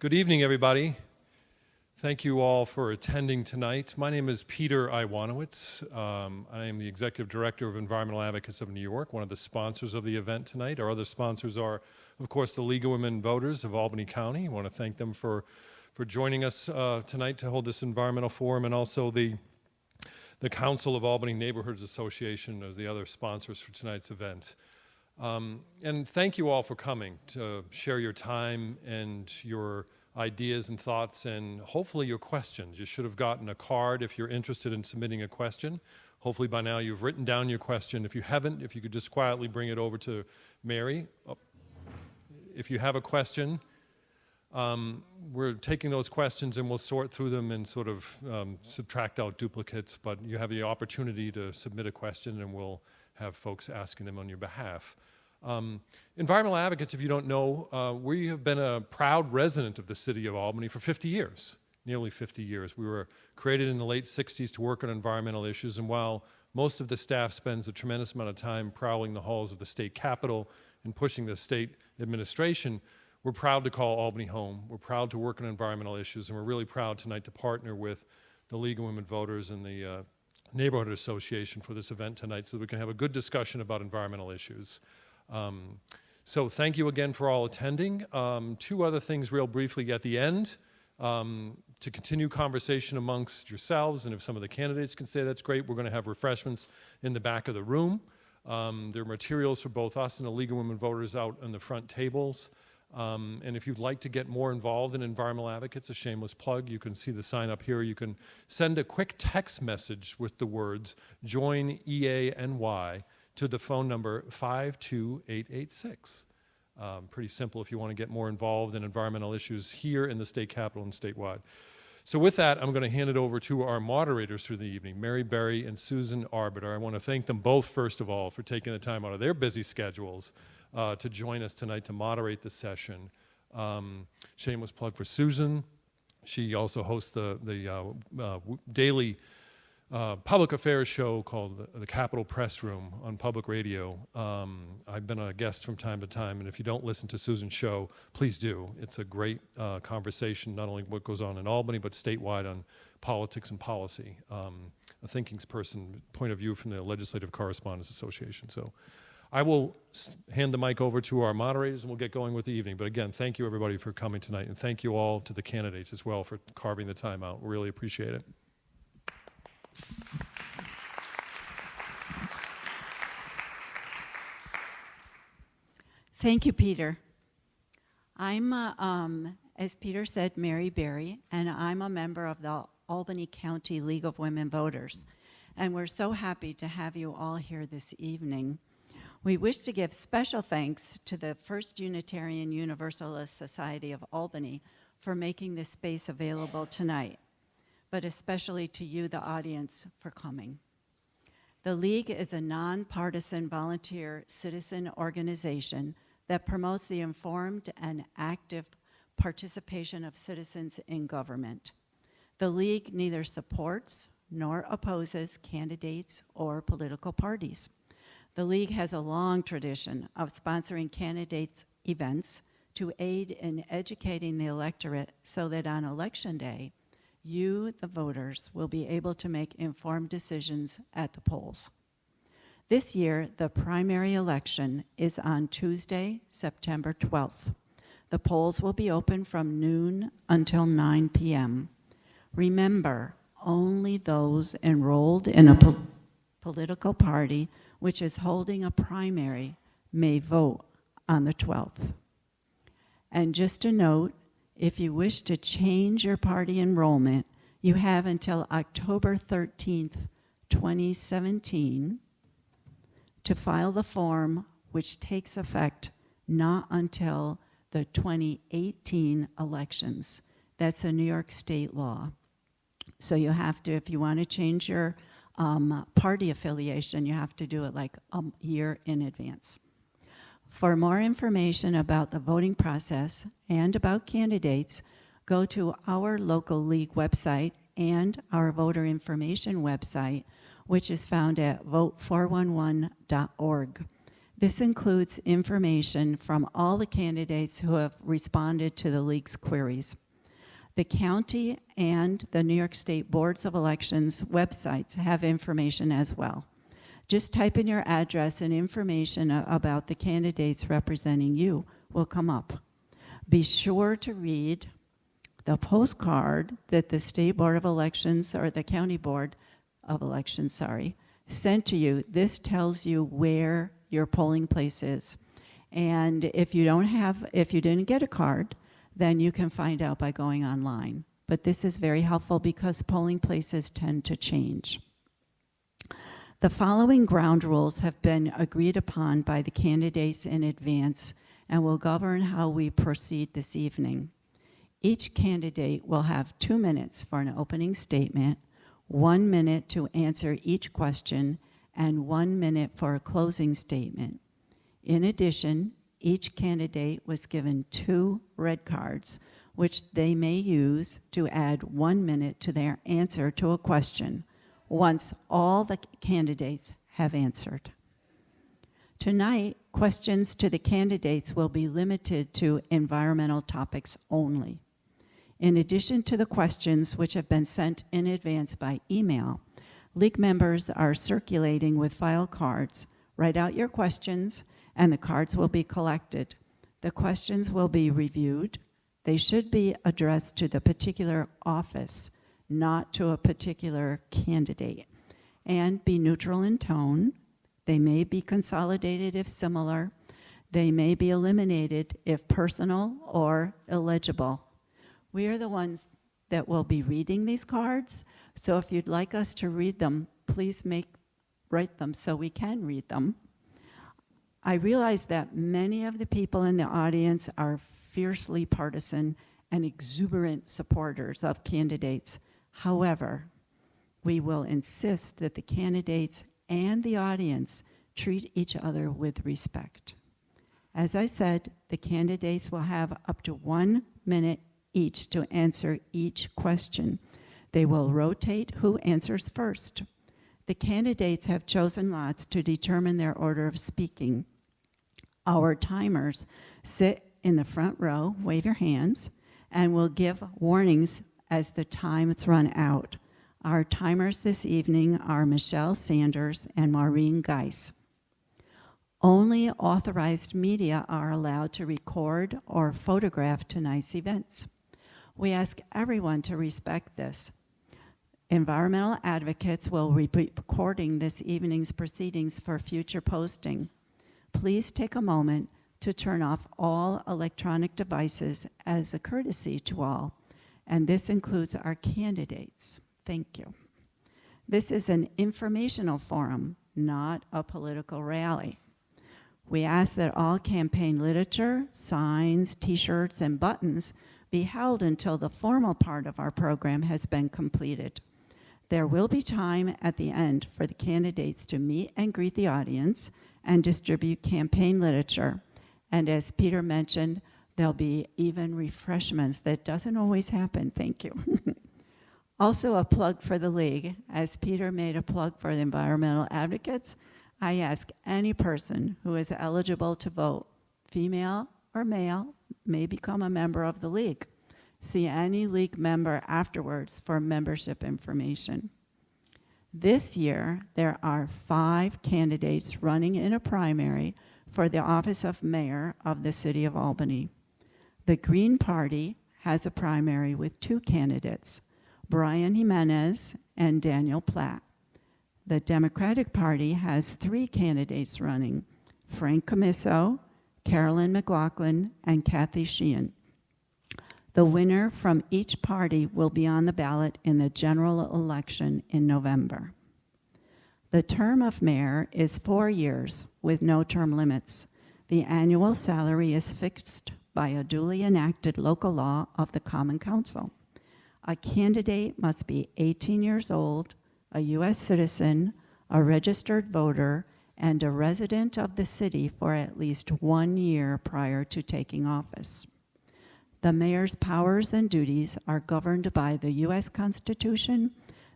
Good evening, everybody. Thank you all for attending tonight. My name is Peter Iwanowitz. I am the Executive Director of Environmental Advocates of New York, one of the sponsors of the event tonight. Our other sponsors are, of course, the League of Women Voters of Albany County. I want to thank them for joining us tonight to hold this environmental forum, and also the Council of Albany Neighborhoods Association are the other sponsors for tonight's event. And thank you all for coming to share your time and your ideas and thoughts and hopefully your questions. You should have gotten a card if you're interested in submitting a question. Hopefully by now you've written down your question. If you haven't, if you could just quietly bring it over to Mary. If you have a question, we're taking those questions and we'll sort through them and sort of subtract out duplicates, but you have the opportunity to submit a question and we'll have folks asking them on your behalf. Environmental Advocates, if you don't know, we have been a proud resident of the city of Albany for 50 years, nearly 50 years. We were created in the late 60s to work on environmental issues, and while most of the staff spends a tremendous amount of time prowling the halls of the state capitol and pushing the state administration, we're proud to call Albany home. We're proud to work on environmental issues, and we're really proud tonight to partner with the League of Women Voters and the Neighborhood Association for this event tonight so that we can have a good discussion about environmental issues. So thank you again for all attending. Two other things real briefly at the end. To continue conversation amongst yourselves, and if some of the candidates can say that's great, we're going to have refreshments in the back of the room. There are materials for both us and the League of Women Voters out on the front tables. And if you'd like to get more involved in environmental advocates, a shameless plug, you can see the sign up here. You can send a quick text message with the words "Join EANY" to the phone number 52886. Pretty simple if you want to get more involved in environmental issues here in the state capitol and statewide. So with that, I'm going to hand it over to our moderators for the evening, Mary Berry and Susan Arbiter. I want to thank them both, first of all, for taking the time out of their busy schedules to join us tonight to moderate the session. Shameless plug for Susan. She also hosts the daily public affairs show called the Capitol Press Room on public radio. I've been a guest from time to time, and if you don't listen to Susan's show, please do. It's a great conversation, not only what goes on in Albany, but statewide on politics and policy. A thinking person point of view from the Legislative Correspondents Association. So I will hand the mic over to our moderators and we'll get going with the evening. But again, thank you everybody for coming tonight, and thank you all to the candidates as well for carving the time out. We really appreciate it. Thank you, Peter. I'm, as Peter said, Mary Berry, and I'm a member of the Albany County League of Women Voters. And we're so happy to have you all here this evening. We wish to give special thanks to the First Unitarian Universalist Society of Albany for making this space available tonight, but especially to you, the audience, for coming. The League is a nonpartisan volunteer citizen organization that promotes the informed and active participation of citizens in government. The League neither supports nor opposes candidates or political parties. The League has a long tradition of sponsoring candidates' events to aid in educating the electorate so that on Election Day, you, the voters, will be able to make informed decisions at the polls. This year, the primary election is on Tuesday, September 12th. The polls will be open from noon until 9 p.m. Remember, only those enrolled in a political party which is holding a primary may vote on the 12th. And just a note, if you wish to change your party enrollment, you have until October 13th, 2017 to file the form, which takes effect not until the 2018 elections. That's a New York State law. So you have to, if you want to change your party affiliation, you have to do it like a year in advance. For more information about the voting process and about candidates, go to our local league website and our voter information website, which is found at vote411.org. This includes information from all the candidates who have responded to the league's queries. The county and the New York State Boards of Elections websites have information as well. Just type in your address and information about the candidates representing you will come up. Be sure to read the postcard that the State Board of Elections, or the County Board of Elections, sent to you. This tells you where your polling place is. And if you didn't get a card, then you can find out by going online. But this is very helpful because polling places tend to change. The following ground rules have been agreed upon by the candidates in advance and will govern how we proceed this evening. Each candidate will have 2 minutes for an opening statement, 1 minute to answer each question, and 1 minute for a closing statement. In addition, each candidate was given 2 red cards, which they may use to add 1 minute to their answer to a question, once all the candidates have answered. Tonight, questions to the candidates will be limited to environmental topics only. In addition to the questions which have been sent in advance by email, League members are circulating with file cards. Write out your questions, and the cards will be collected. The questions will be reviewed. They should be addressed to the particular office, not to a particular candidate, and be neutral in tone. They may be consolidated if similar. They may be eliminated if personal or illegible. We are the ones that will be reading these cards, so if you'd like us to read them, please write them so we can read them. I realize that many of the people in the audience are fiercely partisan and exuberant supporters of candidates. However, we will insist that the candidates and the audience treat each other with respect. As I said, the candidates will have up to 1 minute each to answer each question. They will rotate who answers first. The candidates have chosen lots to determine their order of speaking. Our timers sit in the front row, wave your hands, and will give warnings as the times run out. Our timers this evening are Michelle Sanders and Maureen Geis. Only authorized media are allowed to record or photograph tonight's events. We ask everyone to respect this. Environmental advocates will be recording this evening's proceedings for future posting. Please take a moment to turn off all electronic devices as a courtesy to all, and this includes our candidates. Thank you. This is an informational forum, not a political rally. We ask that all campaign literature, signs, t-shirts, and buttons be held until the formal part of our program has been completed. There will be time at the end for the candidates to meet and greet the audience and distribute campaign literature. And as Peter mentioned, there'll be even refreshments. That doesn't always happen, thank you. Also a plug for the League. As Peter made a plug for the environmental advocates, I ask any person who is eligible to vote, female or male, may become a member of the League. See any League member afterwards for membership information. This year, there are 5 candidates running in a primary for the office of mayor of the city of Albany. The Green Party has a primary with 2 candidates, Brian Jimenez and Daniel Platt. The Democratic Party has 3 candidates running, Frank Camiso, Carolyn McLaughlin, and Kathy Sheehan. The winner from each party will be on the ballot in the general election in November. The term of mayor is 4 years with no term limits. The annual salary is fixed by a duly enacted local law of the Common Council. A candidate must be 18 years old, a U.S. citizen, a registered voter, and a resident of the city for at least 1 year prior to taking office. The mayor's powers and duties are governed by the U.S. Constitution,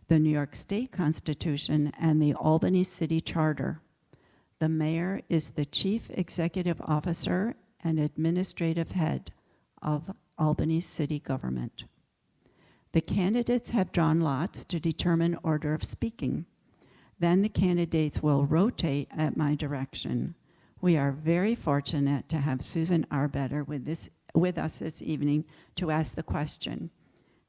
the New York State Constitution, and the Albany City Charter. The mayor is the chief executive officer and administrative head of Albany city government. The candidates have drawn lots to determine order of speaking. Then the candidates will rotate at my direction. We are very fortunate to have Susan Arbetter with us this evening to ask the question.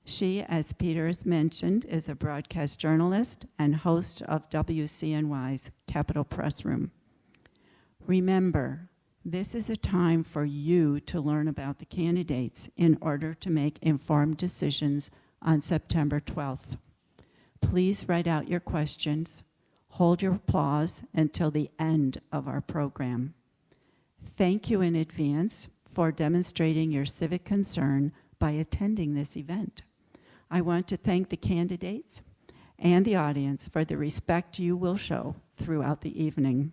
She, as Peter has mentioned, is a broadcast journalist and host of WCNY's Capitol Press Room. Remember, this is a time for you to learn about the candidates in order to make informed decisions on September 12th. Please write out your questions. Hold your applause until the end of our program. Thank you in advance for demonstrating your civic concern by attending this event. I want to thank the candidates and the audience for the respect you will show throughout the evening.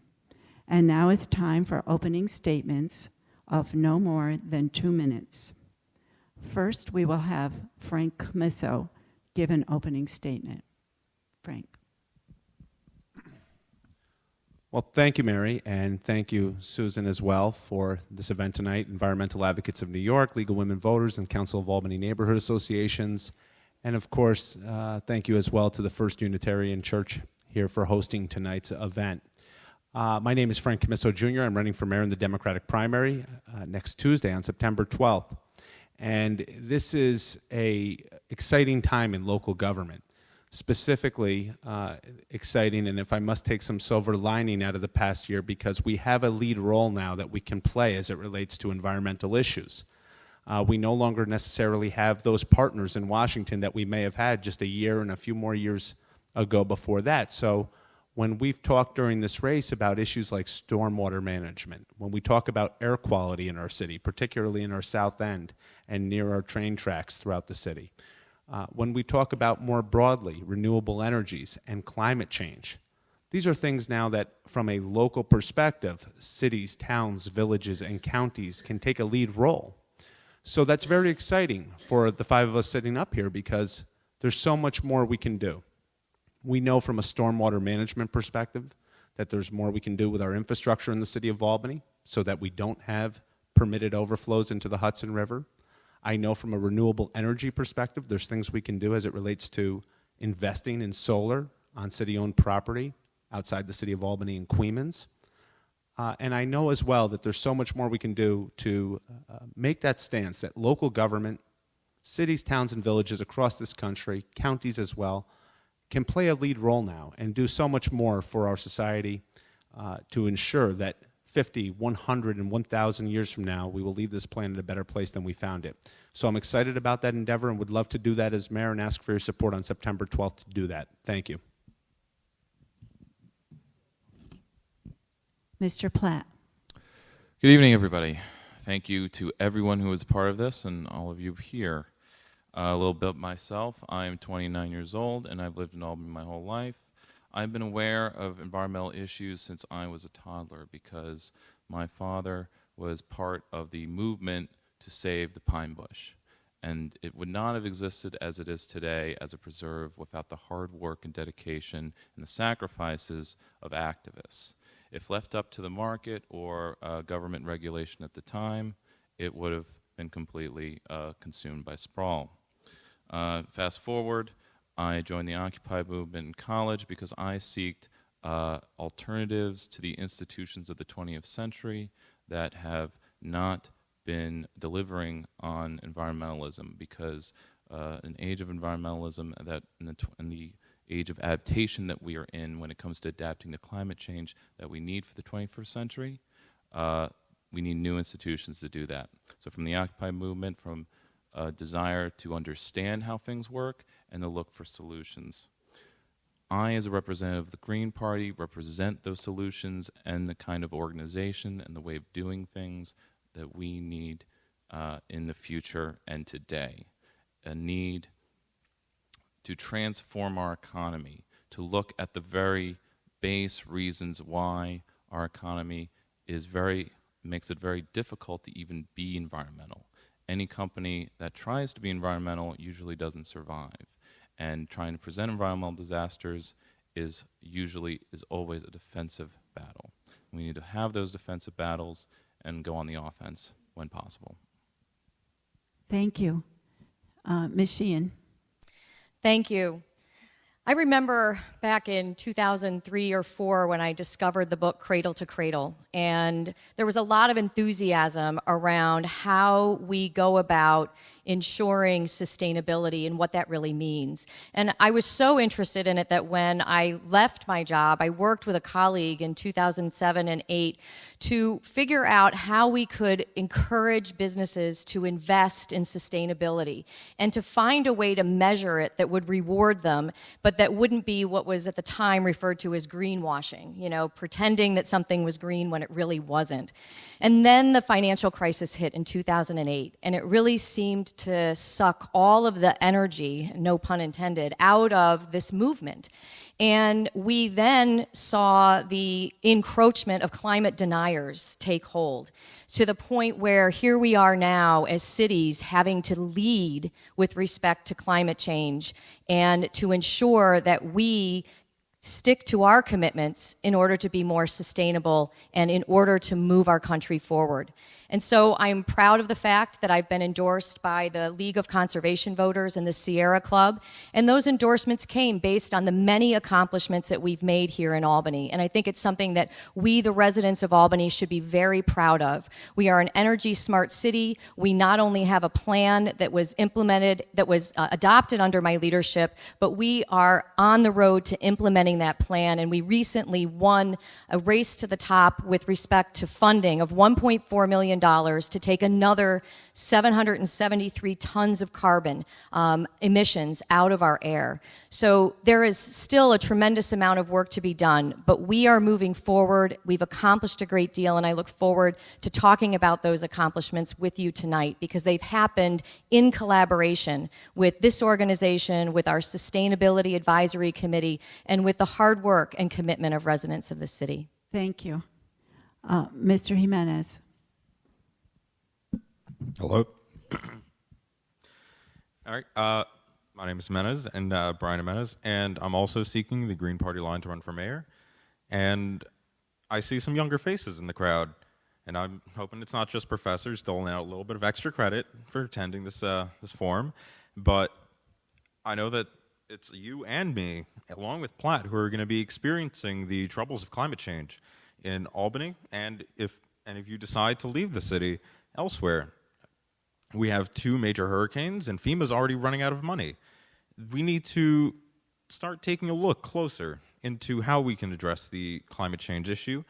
And now it's time for opening statements of no more than 2 minutes. First, we will have Frank Commisso give an opening statement. Frank. Well, thank you, Mary, and thank you, Susan, as well, for this event tonight. Environmental Advocates of New York, League of Women Voters, and Council of Albany Neighborhood Associations. And of course, thank you as well to the First Unitarian Church here for hosting tonight's event. My name is Frank Commisso Jr. I'm running for mayor in the Democratic primary next Tuesday on September 12th. And this is an exciting time in local government. Specifically exciting, and if I must take some silver lining out of the past year, because we have a lead role now that we can play as it relates to environmental issues. We no longer necessarily have those partners in Washington that we may have had just a year and a few more years ago before that. So when we've talked during this race about issues like stormwater management, when we talk about air quality in our city, particularly in our South End and near our train tracks throughout the city, when we talk about more broadly renewable energies and climate change, these are things now that from a local perspective, cities, towns, villages, and counties can take a lead role. So that's very exciting for the five of us sitting up here because there's so much more we can do. We know from a stormwater management perspective that there's more we can do with our infrastructure in the city of Albany so that we don't have permitted overflows into the Hudson River. I know from a renewable energy perspective, there's things we can do as it relates to investing in solar on city-owned property outside the city of Albany and Queens. And I know as well that there's so much more we can do to make that stance that local government, cities, towns, and villages across this country, counties as well, can play a lead role now and do so much more for our society to ensure that 50, 100, and 1,000 years from now, we will leave this planet a better place than we found it. So I'm excited about that endeavor and would love to do that as mayor and ask for your support on September 12th to do that. Thank you. Mr. Platt. Good evening, everybody. Thank you to everyone who was part of this and all of you here. A little bit myself. I am 29 years old and I've lived in Albany my whole life. I've been aware of environmental issues since I was a toddler because my father was part of the movement to save the pine bush. And it would not have existed as it is today as a preserve without the hard work and dedication and the sacrifices of activists. If left up to the market or government regulation at the time, it would have been completely consumed by sprawl. Fast forward, I joined the Occupy movement in college because I sought alternatives to the institutions of the 20th century that have not been delivering on environmentalism, because an age of environmentalism that in the age of adaptation that we are in when it comes to adapting to climate change that we need for the 21st century, we need new institutions to do that. So from the Occupy movement, from a desire to understand how things work and to look for solutions. I, as a representative of the Green Party, represent those solutions and the kind of organization and the way of doing things that we need in the future and today. A need to transform our economy, to look at the very base reasons why our economy makes it very difficult to even be environmental. Any company that tries to be environmental usually doesn't survive. And trying to present environmental disasters is always a defensive battle. We need to have those defensive battles and go on the offense when possible. Thank you. Ms. Sheehan. Thank you. I remember back in 2003 or 4 when I discovered the book Cradle to Cradle, and there was a lot of enthusiasm around how we go about ensuring sustainability and what that really means. And I was so interested in it that when I left my job, I worked with a colleague in 2007 and 8 to figure out how we could encourage businesses to invest in sustainability and to find a way to measure it that would reward them, but that wouldn't be what was at the time referred to as greenwashing, pretending that something was green when it really wasn't. And then the financial crisis hit in 2008, and it really seemed to suck all of the energy, no pun intended, out of this movement. And we then saw the encroachment of climate deniers take hold to the point where here we are now as cities having to lead with respect to climate change and to ensure that we stick to our commitments in order to be more sustainable and in order to move our country forward. And so I'm proud of the fact that I've been endorsed by the League of Conservation Voters and the Sierra Club, and those endorsements came based on the many accomplishments that we've made here in Albany. And I think it's something that we, the residents of Albany, should be very proud of. We are an energy smart city. We not only have a plan that was implemented, that was adopted under my leadership, but we are on the road to implementing that plan. And we recently won a race to the top with respect to funding of $1.4 million to take another 773 tons of carbon emissions out of our air. So there is still a tremendous amount of work to be done, but we are moving forward. We've accomplished a great deal, and I look forward to talking about those accomplishments with you tonight because they've happened in collaboration with this organization, with our Sustainability Advisory Committee, and with the hard work and commitment of residents of the city. Thank you. Mr. Jimenez. Hello. All right. My name is Jimenez, and Brian Jimenez, and I'm also seeking the Green Party line to run for mayor. And I see some younger faces in the crowd, and I'm hoping it's not just professors doling out a little bit of extra credit for attending this forum, but I know that it's you and me, along with Platt, who are going to be experiencing the troubles of climate change in Albany, and if you decide to leave the city elsewhere. We have 2 major hurricanes, and FEMA's already running out of money. We need to start taking a look closer into how we can address the climate change issue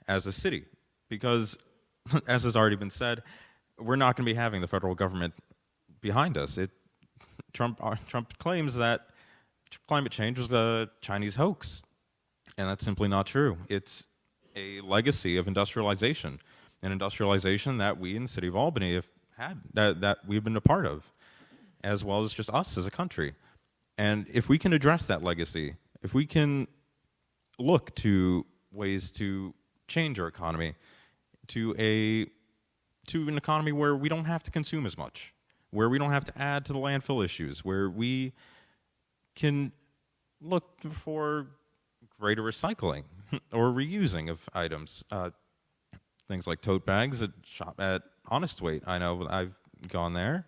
as a city. Because, as has already been said, we're not going to be having the federal government behind us. Trump claims that climate change was a Chinese hoax, and that's simply not true. It's a legacy of industrialization, an industrialization that we in the city of Albany have had, that we've been a part of, as well as just us as a country. And if we can address that legacy, if we can look to ways to change our economy to an economy where we don't have to consume as much, where we don't have to add to the landfill issues, where we can look for greater recycling or reusing of items, things like tote bags at Honest Weight. I know I've gone there.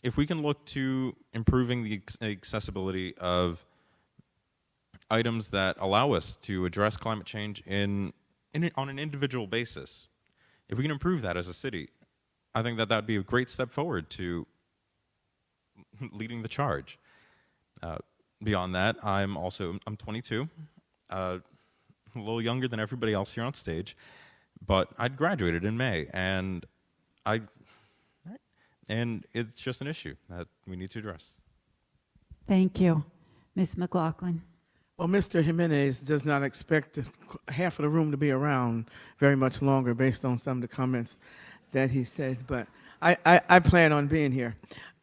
If we can look to improving the accessibility of items that allow us to address climate change on an individual basis, if we can improve that as a city, I think that would be a great step forward to leading the charge. Beyond that, I'm 22, a little younger than everybody else here on stage. But I'd graduated in May, and it's just an issue that we need to address. Thank you. Ms. McLaughlin. Well, Mr. Jimenez does not expect half of the room to be around very much longer based on some of the comments that he said, but I plan on being here.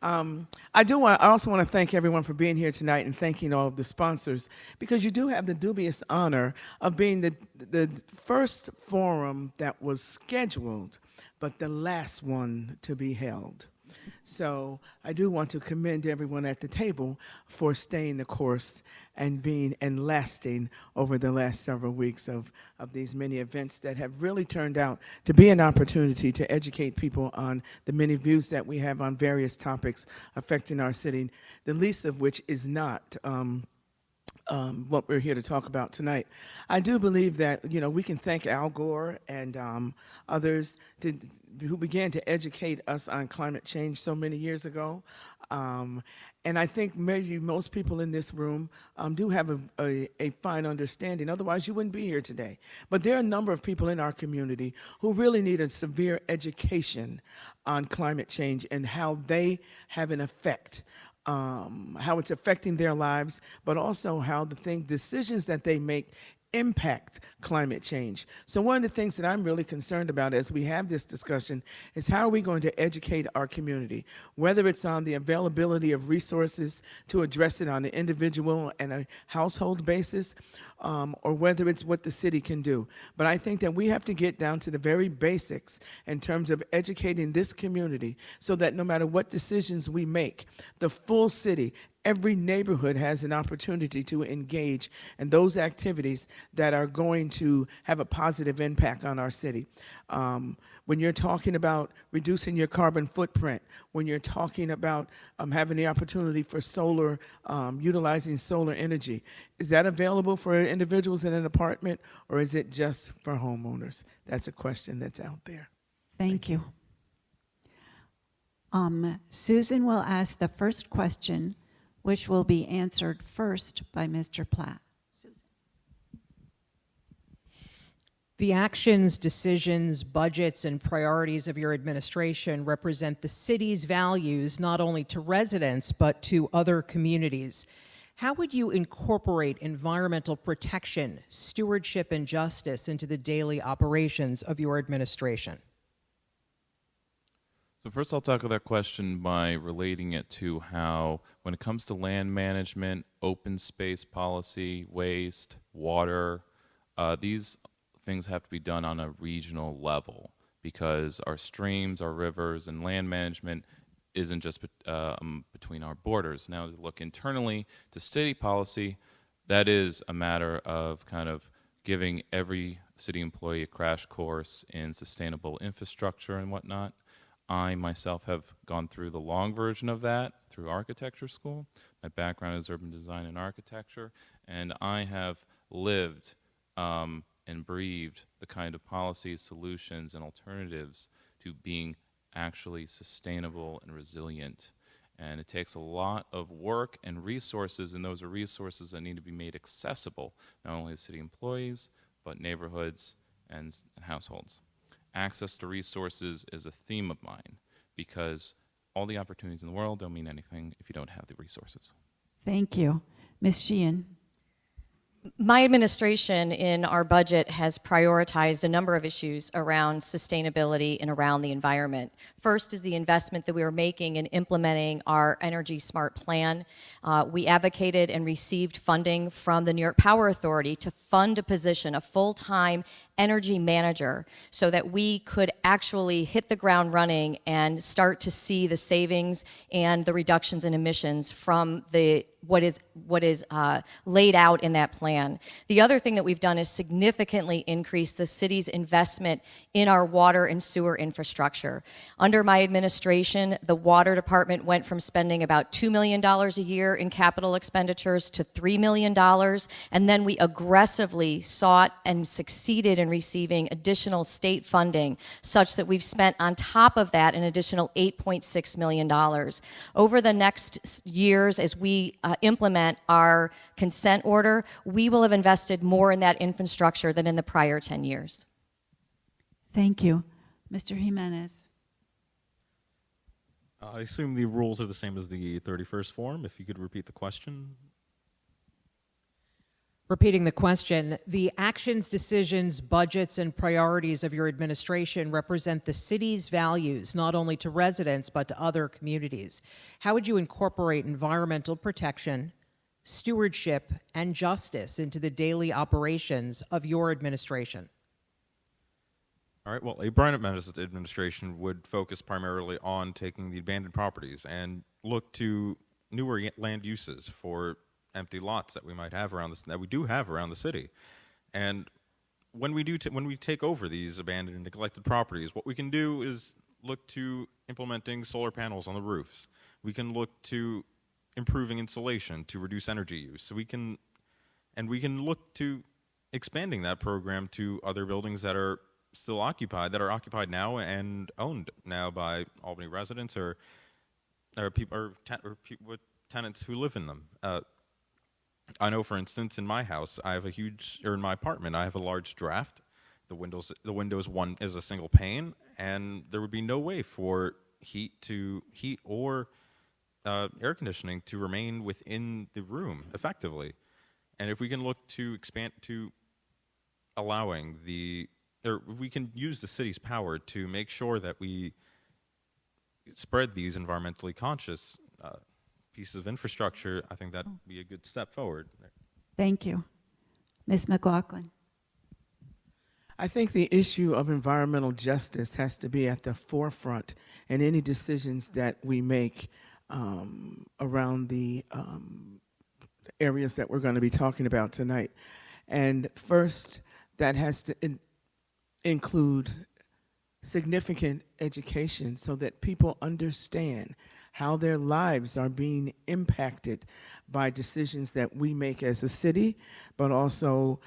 I also want to thank everyone for being here tonight and thanking all of the sponsors, because you do have the dubious honor of being the first forum that was scheduled, but the last one to be held. So I do want to commend everyone at the table for staying the course and being and lasting over the last several weeks of these many events that have really turned out to be an opportunity to educate people on the many views that we have on various topics affecting our city, the least of which is not what we're here to talk about tonight. I do believe that, you know, we can thank Al Gore and others who began to educate us on climate change so many years ago. And I think maybe most people in this room do have a fine understanding. Otherwise, you wouldn't be here today. But there are a number of people in our community who really need a severe education on climate change and how they have an effect, how it's affecting their lives, but also how the decisions that they make impact climate change. So one of the things that I'm really concerned about as we have this discussion is how are we going to educate our community, whether it's on the availability of resources to address it on an individual and a household basis, or whether it's what the city can do. But I think that we have to get down to the very basics in terms of educating this community so that no matter what decisions we make, the full city, every neighborhood has an opportunity to engage in those activities that are going to have a positive impact on our city. When you're talking about reducing your carbon footprint, when you're talking about having the opportunity for solar, utilizing solar energy, is that available for individuals in an apartment, or is it just for homeowners? That's a question that's out there. Thank you. Susan will ask the first question, which will be answered first by Mr. Platt. Susan. The actions, decisions, budgets, and priorities of your administration represent the city's values not only to residents but to other communities. How would you incorporate environmental protection, stewardship, and justice into the daily operations of your administration? So first I'll tackle that question by relating it to how, when it comes to land management, open space policy, waste, water, these things have to be done on a regional level because our streams, our rivers, and land management isn't just between our borders. Now, to look internally to city policy, that is a matter of kind of giving every city employee a crash course in sustainable infrastructure and whatnot. I myself have gone through the long version of that through architecture school. My background is urban design and architecture, and I have lived and breathed the kind of policies, solutions, and alternatives to being actually sustainable and resilient. And it takes a lot of work and resources, and those are resources that need to be made accessible, not only to city employees, but neighborhoods and households. Access to resources is a theme of mine because all the opportunities in the world don't mean anything if you don't have the resources. Thank you. Ms. Sheehan. My administration in our budget has prioritized a number of issues around sustainability and around the environment. First is the investment that we are making in implementing our Energy Smart Plan. We advocated and received funding from the New York Power Authority to fund a position, a full-time energy manager, so that we could actually hit the ground running and start to see the savings and the reductions in emissions from what is laid out in that plan. The other thing that we've done is significantly increase the city's investment in our water and sewer infrastructure. Under my administration, the water department went from spending about $2 million a year in capital expenditures to $3 million, and then we aggressively sought and succeeded in receiving additional state funding, such that we've spent on top of that an additional $8.6 million. Over the next years, as we implement our consent order, we will have invested more in that infrastructure than in the prior 10 years. Thank you. Mr. Jimenez. I assume the rules are the same as the 31st form. If you could repeat the question. Repeating the question, the actions, decisions, budgets, and priorities of your administration represent the city's values, not only to residents, but to other communities. How would you incorporate environmental protection, stewardship, and justice into the daily operations of your administration? All right, well, a Brian Meadows administration would focus primarily on taking the abandoned properties and look to newer land uses for empty lots that we might have around that we do have around the city. And when we take over these abandoned and neglected properties, what we can do is look to implementing solar panels on the roofs. We can look to improving insulation to reduce energy use. So we can look to expanding that program to other buildings that are still occupied, that are occupied now and owned now by Albany residents or with tenants who live in them. I know, for instance, in my house, in my apartment, I have a large draft. The windows one is a single pane, and there would be no way for heat or air conditioning to remain within the room effectively. And if we can look to expand to allowing we can use the city's power to make sure that we spread these environmentally conscious pieces of infrastructure, I think that would be a good step forward. Thank you. Ms. McLaughlin. I think the issue of environmental justice has to be at the forefront in any decisions that we make around the areas that we're going to be talking about tonight. And first, that has to include significant education so that people understand how their lives are being impacted by decisions that we make as a city, but also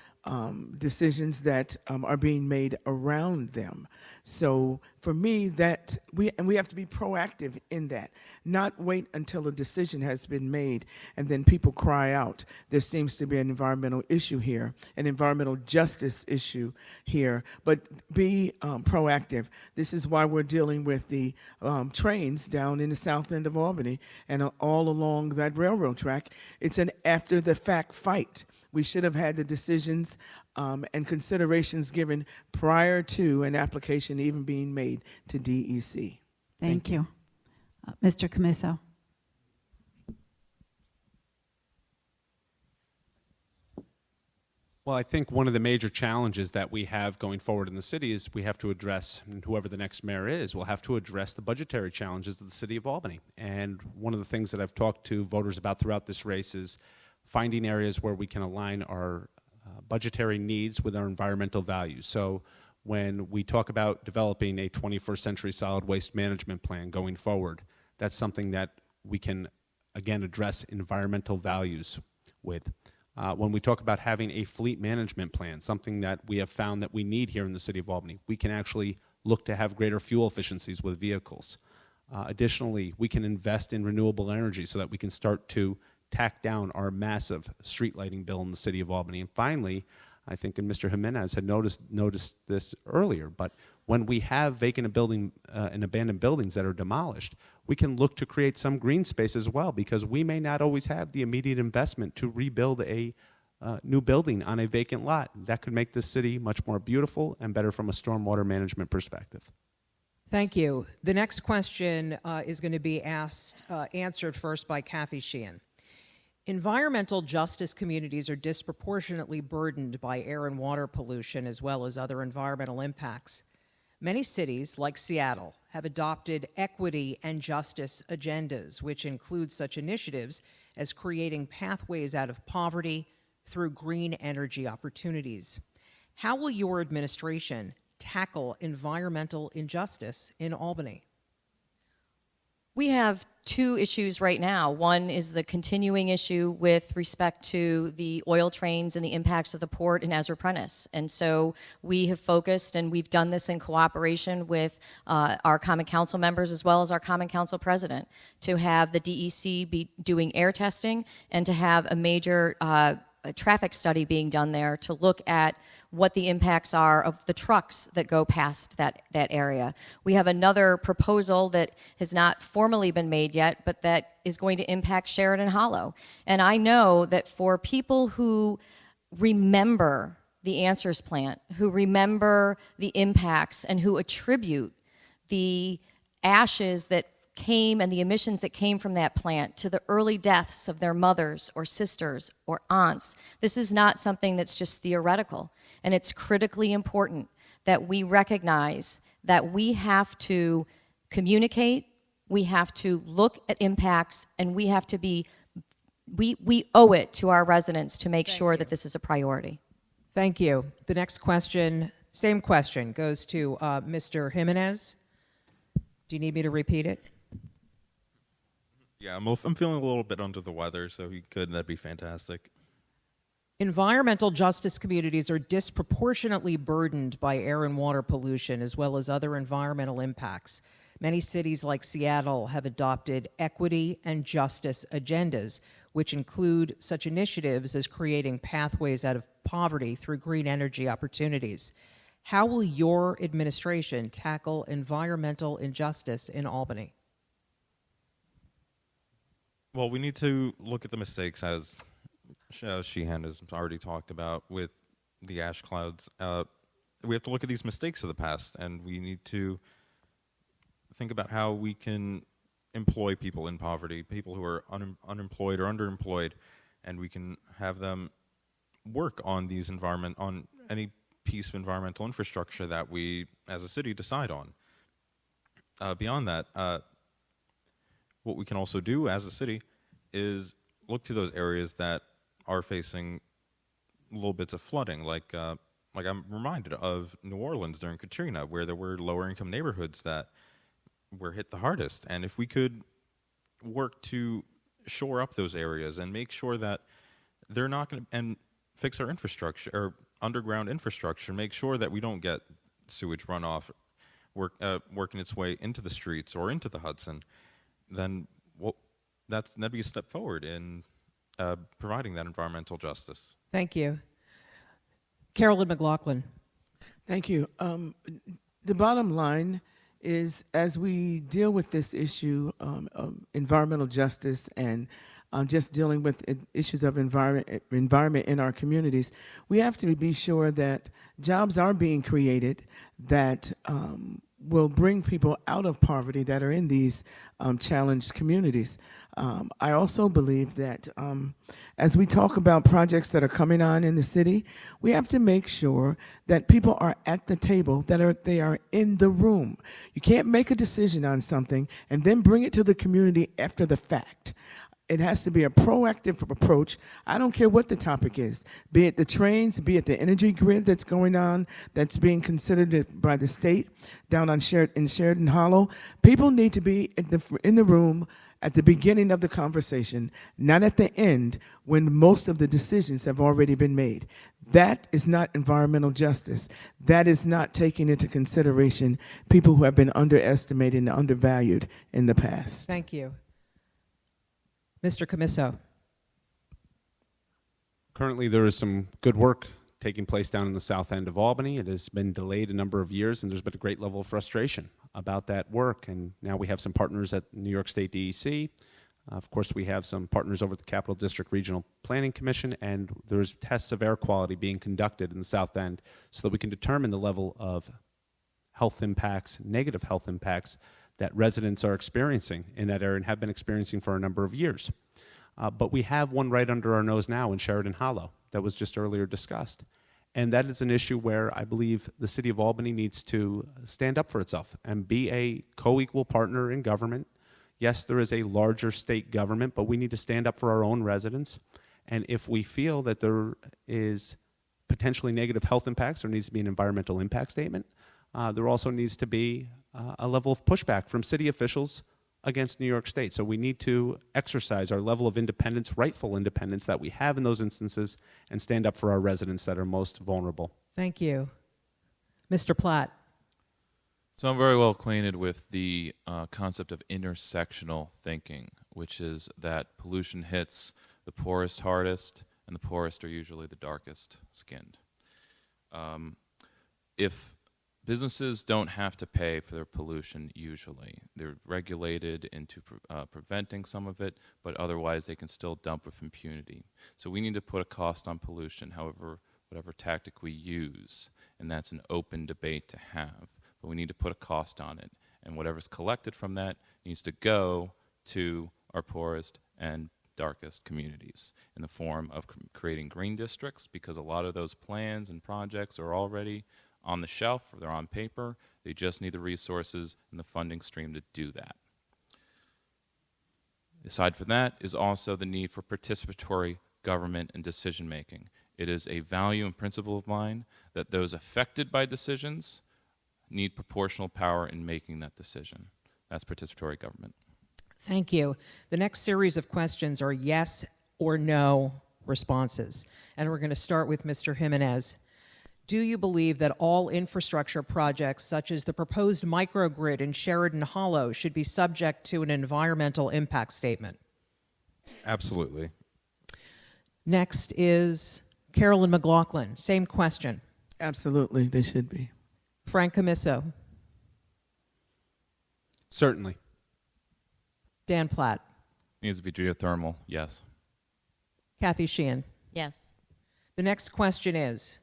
decisions that are being made around them. So for me, that we have to be proactive in that, not wait until a decision has been made and then people cry out. There seems to be an environmental issue here, an environmental justice issue here, but be proactive. This is why we're dealing with the trains down in the south end of Albany and all along that railroad track. It's an after-the-fact fight. We should have had the decisions and considerations given prior to an application even being made to DEC. Thank you. Mr. Camiso. Well, I think one of the major challenges that we have going forward in the city is we have to address, and whoever the next mayor is, will have to address the budgetary challenges of the city of Albany. And one of the things that I've talked to voters about throughout this race is finding areas where we can align our budgetary needs with our environmental values. So when we talk about developing a 21st century solid waste management plan going forward, that's something that we can, again, address environmental values with. When we talk about having a fleet management plan, something that we have found that we need here in the city of Albany, we can actually look to have greater fuel efficiencies with vehicles. Additionally, we can invest in renewable energy so that we can start to tack down our massive street lighting bill in the city of Albany. And finally, I think, and Mr. Jimenez had noticed this earlier, but when we have vacant and abandoned buildings that are demolished, we can look to create some green space as well, because we may not always have the immediate investment to rebuild a new building on a vacant lot. That could make this city much more beautiful and better from a stormwater management perspective. Thank you. The next question is going to be answered first by Kathy Sheehan. Environmental justice communities are disproportionately burdened by air and water pollution as well as other environmental impacts. Many cities, like Seattle, have adopted equity and justice agendas, which include such initiatives as creating pathways out of poverty through green energy opportunities. How will your administration tackle environmental injustice in Albany? We have two issues right now. One is the continuing issue with respect to the oil trains and the impacts of the port in Ezra Prentice. And so we have focused, and we've done this in cooperation with our Common Council members as well as our Common Council president, to have the DEC be doing air testing and to have a major traffic study being done there to look at what the impacts are of the trucks that go past that area. We have another proposal that has not formally been made yet, but that is going to impact Sheridan Hollow. And I know that for people who remember the Answers plant, who remember the impacts, and who attribute the ashes that came and the emissions that came from that plant to the early deaths of their mothers or sisters or aunts, this is not something that's just theoretical. And it's critically important that we recognize that we have to communicate, we have to look at impacts, and we have to be, we owe it to our residents to make sure that this is a priority. Thank you. The next question, same question, goes to Mr. Jimenez. Do you need me to repeat it? Yeah, I'm feeling a little bit under the weather, so if you could, that'd be fantastic. Environmental justice communities are disproportionately burdened by air and water pollution as well as other environmental impacts. Many cities like Seattle have adopted equity and justice agendas, which include such initiatives as creating pathways out of poverty through green energy opportunities. How will your administration tackle environmental injustice in Albany? Well, we need to look at the mistakes, as Sheehan has already talked about with the ash clouds. We have to look at these mistakes of the past, and we need to think about how we can employ people in poverty, people who are unemployed or underemployed, and we can have them work on these on any piece of environmental infrastructure that we, as a city, decide on. Beyond that, what we can also do as a city is look to those areas that are facing little bits of flooding, like I'm reminded of New Orleans during Katrina, where there were lower income neighborhoods that were hit the hardest. And if we could work to shore up those areas and make sure that they're not going to, and fix our infrastructure, or underground infrastructure, make sure that we don't get sewage runoff working its way into the streets or into the Hudson, then that'd be a step forward in providing that environmental justice. Thank you. Carolyn McLaughlin. Thank you. The bottom line is, as we deal with this issue of environmental justice and just dealing with issues of environment in our communities, we have to be sure that jobs are being created that will bring people out of poverty that are in these challenged communities. I also believe that as we talk about projects that are coming on in the city, we have to make sure that people are at the table, that they are in the room. You can't make a decision on something and then bring it to the community after the fact. It has to be a proactive approach. I don't care what the topic is, be it the trains, be it the energy grid that's going on, that's being considered by the state down on Sheridan Hollow. People need to be in the room at the beginning of the conversation, not at the end when most of the decisions have already been made. That is not environmental justice. That is not taking into consideration people who have been underestimated and undervalued in the past. Thank you. Mr. Commisso. Currently, there is some good work taking place down in the south end of Albany. It has been delayed a number of years, and there's been a great level of frustration about that work. And now we have some partners at New York State DEC. Of course, we have some partners over at the Capital District Regional Planning Commission, and there's tests of air quality being conducted in the south end so that we can determine the level of health impacts, negative health impacts, that residents are experiencing in that area and have been experiencing for a number of years. But we have one right under our nose now in Sheridan Hollow that was just earlier discussed. And that is an issue where I believe the city of Albany needs to stand up for itself and be a co-equal partner in government. Yes, there is a larger state government, but we need to stand up for our own residents. And if we feel that there is potentially negative health impacts, there needs to be an environmental impact statement. There also needs to be a level of pushback from city officials against New York State. So we need to exercise our level of independence, rightful independence that we have in those instances, and stand up for our residents that are most vulnerable. Thank you. Mr. Platt. So I'm very well acquainted with the concept of intersectional thinking, which is that pollution hits the poorest hardest, and the poorest are usually the darkest skinned. If businesses don't have to pay for their pollution usually. They're regulated into preventing some of it, but otherwise they can still dump with impunity. So we need to put a cost on pollution, whatever tactic we use, and that's an open debate to have. But we need to put a cost on it, and whatever's collected from that needs to go to our poorest and darkest communities in the form of creating green districts, because a lot of those plans and projects are already on the shelf or they're on paper. They just need the resources and the funding stream to do that. Aside from that is also the need for participatory government and decision making. It is a value and principle of mine that those affected by decisions need proportional power in making that decision. That's participatory government. Thank you. The next series of questions are yes or no responses. And we're going to start with Mr. Jimenez. Do you believe that all infrastructure projects, such as the proposed microgrid in Sheridan Hollow, should be subject to an environmental impact statement? Absolutely. Next is Carolyn McLaughlin. Same question. Absolutely, they should be. Frank Camiso. Certainly. Dan Platt. Needs to be geothermal, yes. Kathy Sheehan. Yes. The next question is,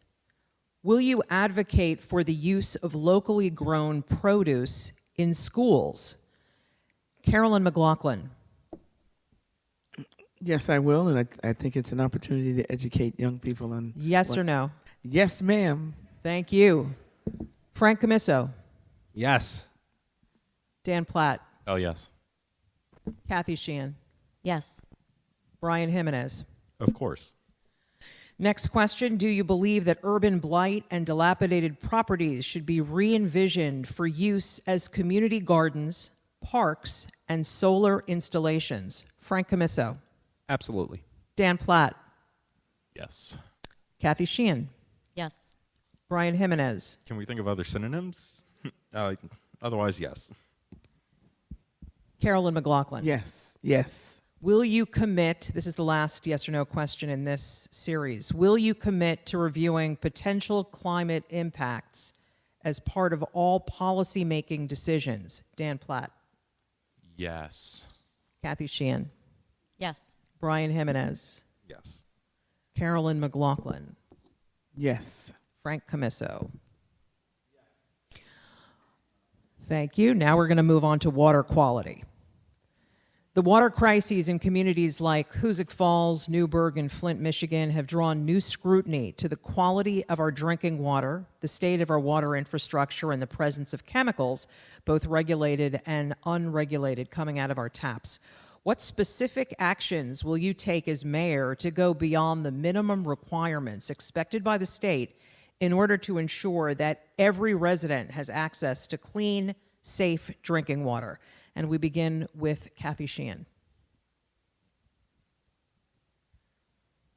will you advocate for the use of locally grown produce in schools? Carolyn McLaughlin. Yes, I will, and I think it's an opportunity to educate young people on. Yes or no? Yes, ma'am. Thank you. Frank Camiso. Yes. Dan Platt. Oh, yes. Kathy Sheehan. Yes. Brian Jimenez. Of course. Next question. Do you believe that urban blight and dilapidated properties should be re-envisioned for use as community gardens, parks, and solar installations? Frank Camiso. Absolutely. Dan Platt. Yes. Kathy Sheehan. Yes. Brian Jimenez. Can we think of other synonyms? Otherwise, yes. Carolyn McLaughlin. Yes. Yes. Will you commit, this is the last yes or no question in this series, will you commit to reviewing potential climate impacts as part of all policy-making decisions? Dan Platt. Yes. Kathy Sheehan. Yes. Brian Jimenez. Yes. Carolyn McLaughlin. Yes. Frank Camiso. Thank you. Now we're going to move on to water quality. The water crises in communities like Hoosick Falls, Newburgh, and Flint, Michigan have drawn new scrutiny to the quality of our drinking water, the state of our water infrastructure, and the presence of chemicals, both regulated and unregulated, coming out of our taps. What specific actions will you take as mayor to go beyond the minimum requirements expected by the state in order to ensure that every resident has access to clean, safe drinking water? And we begin with Kathy Sheehan.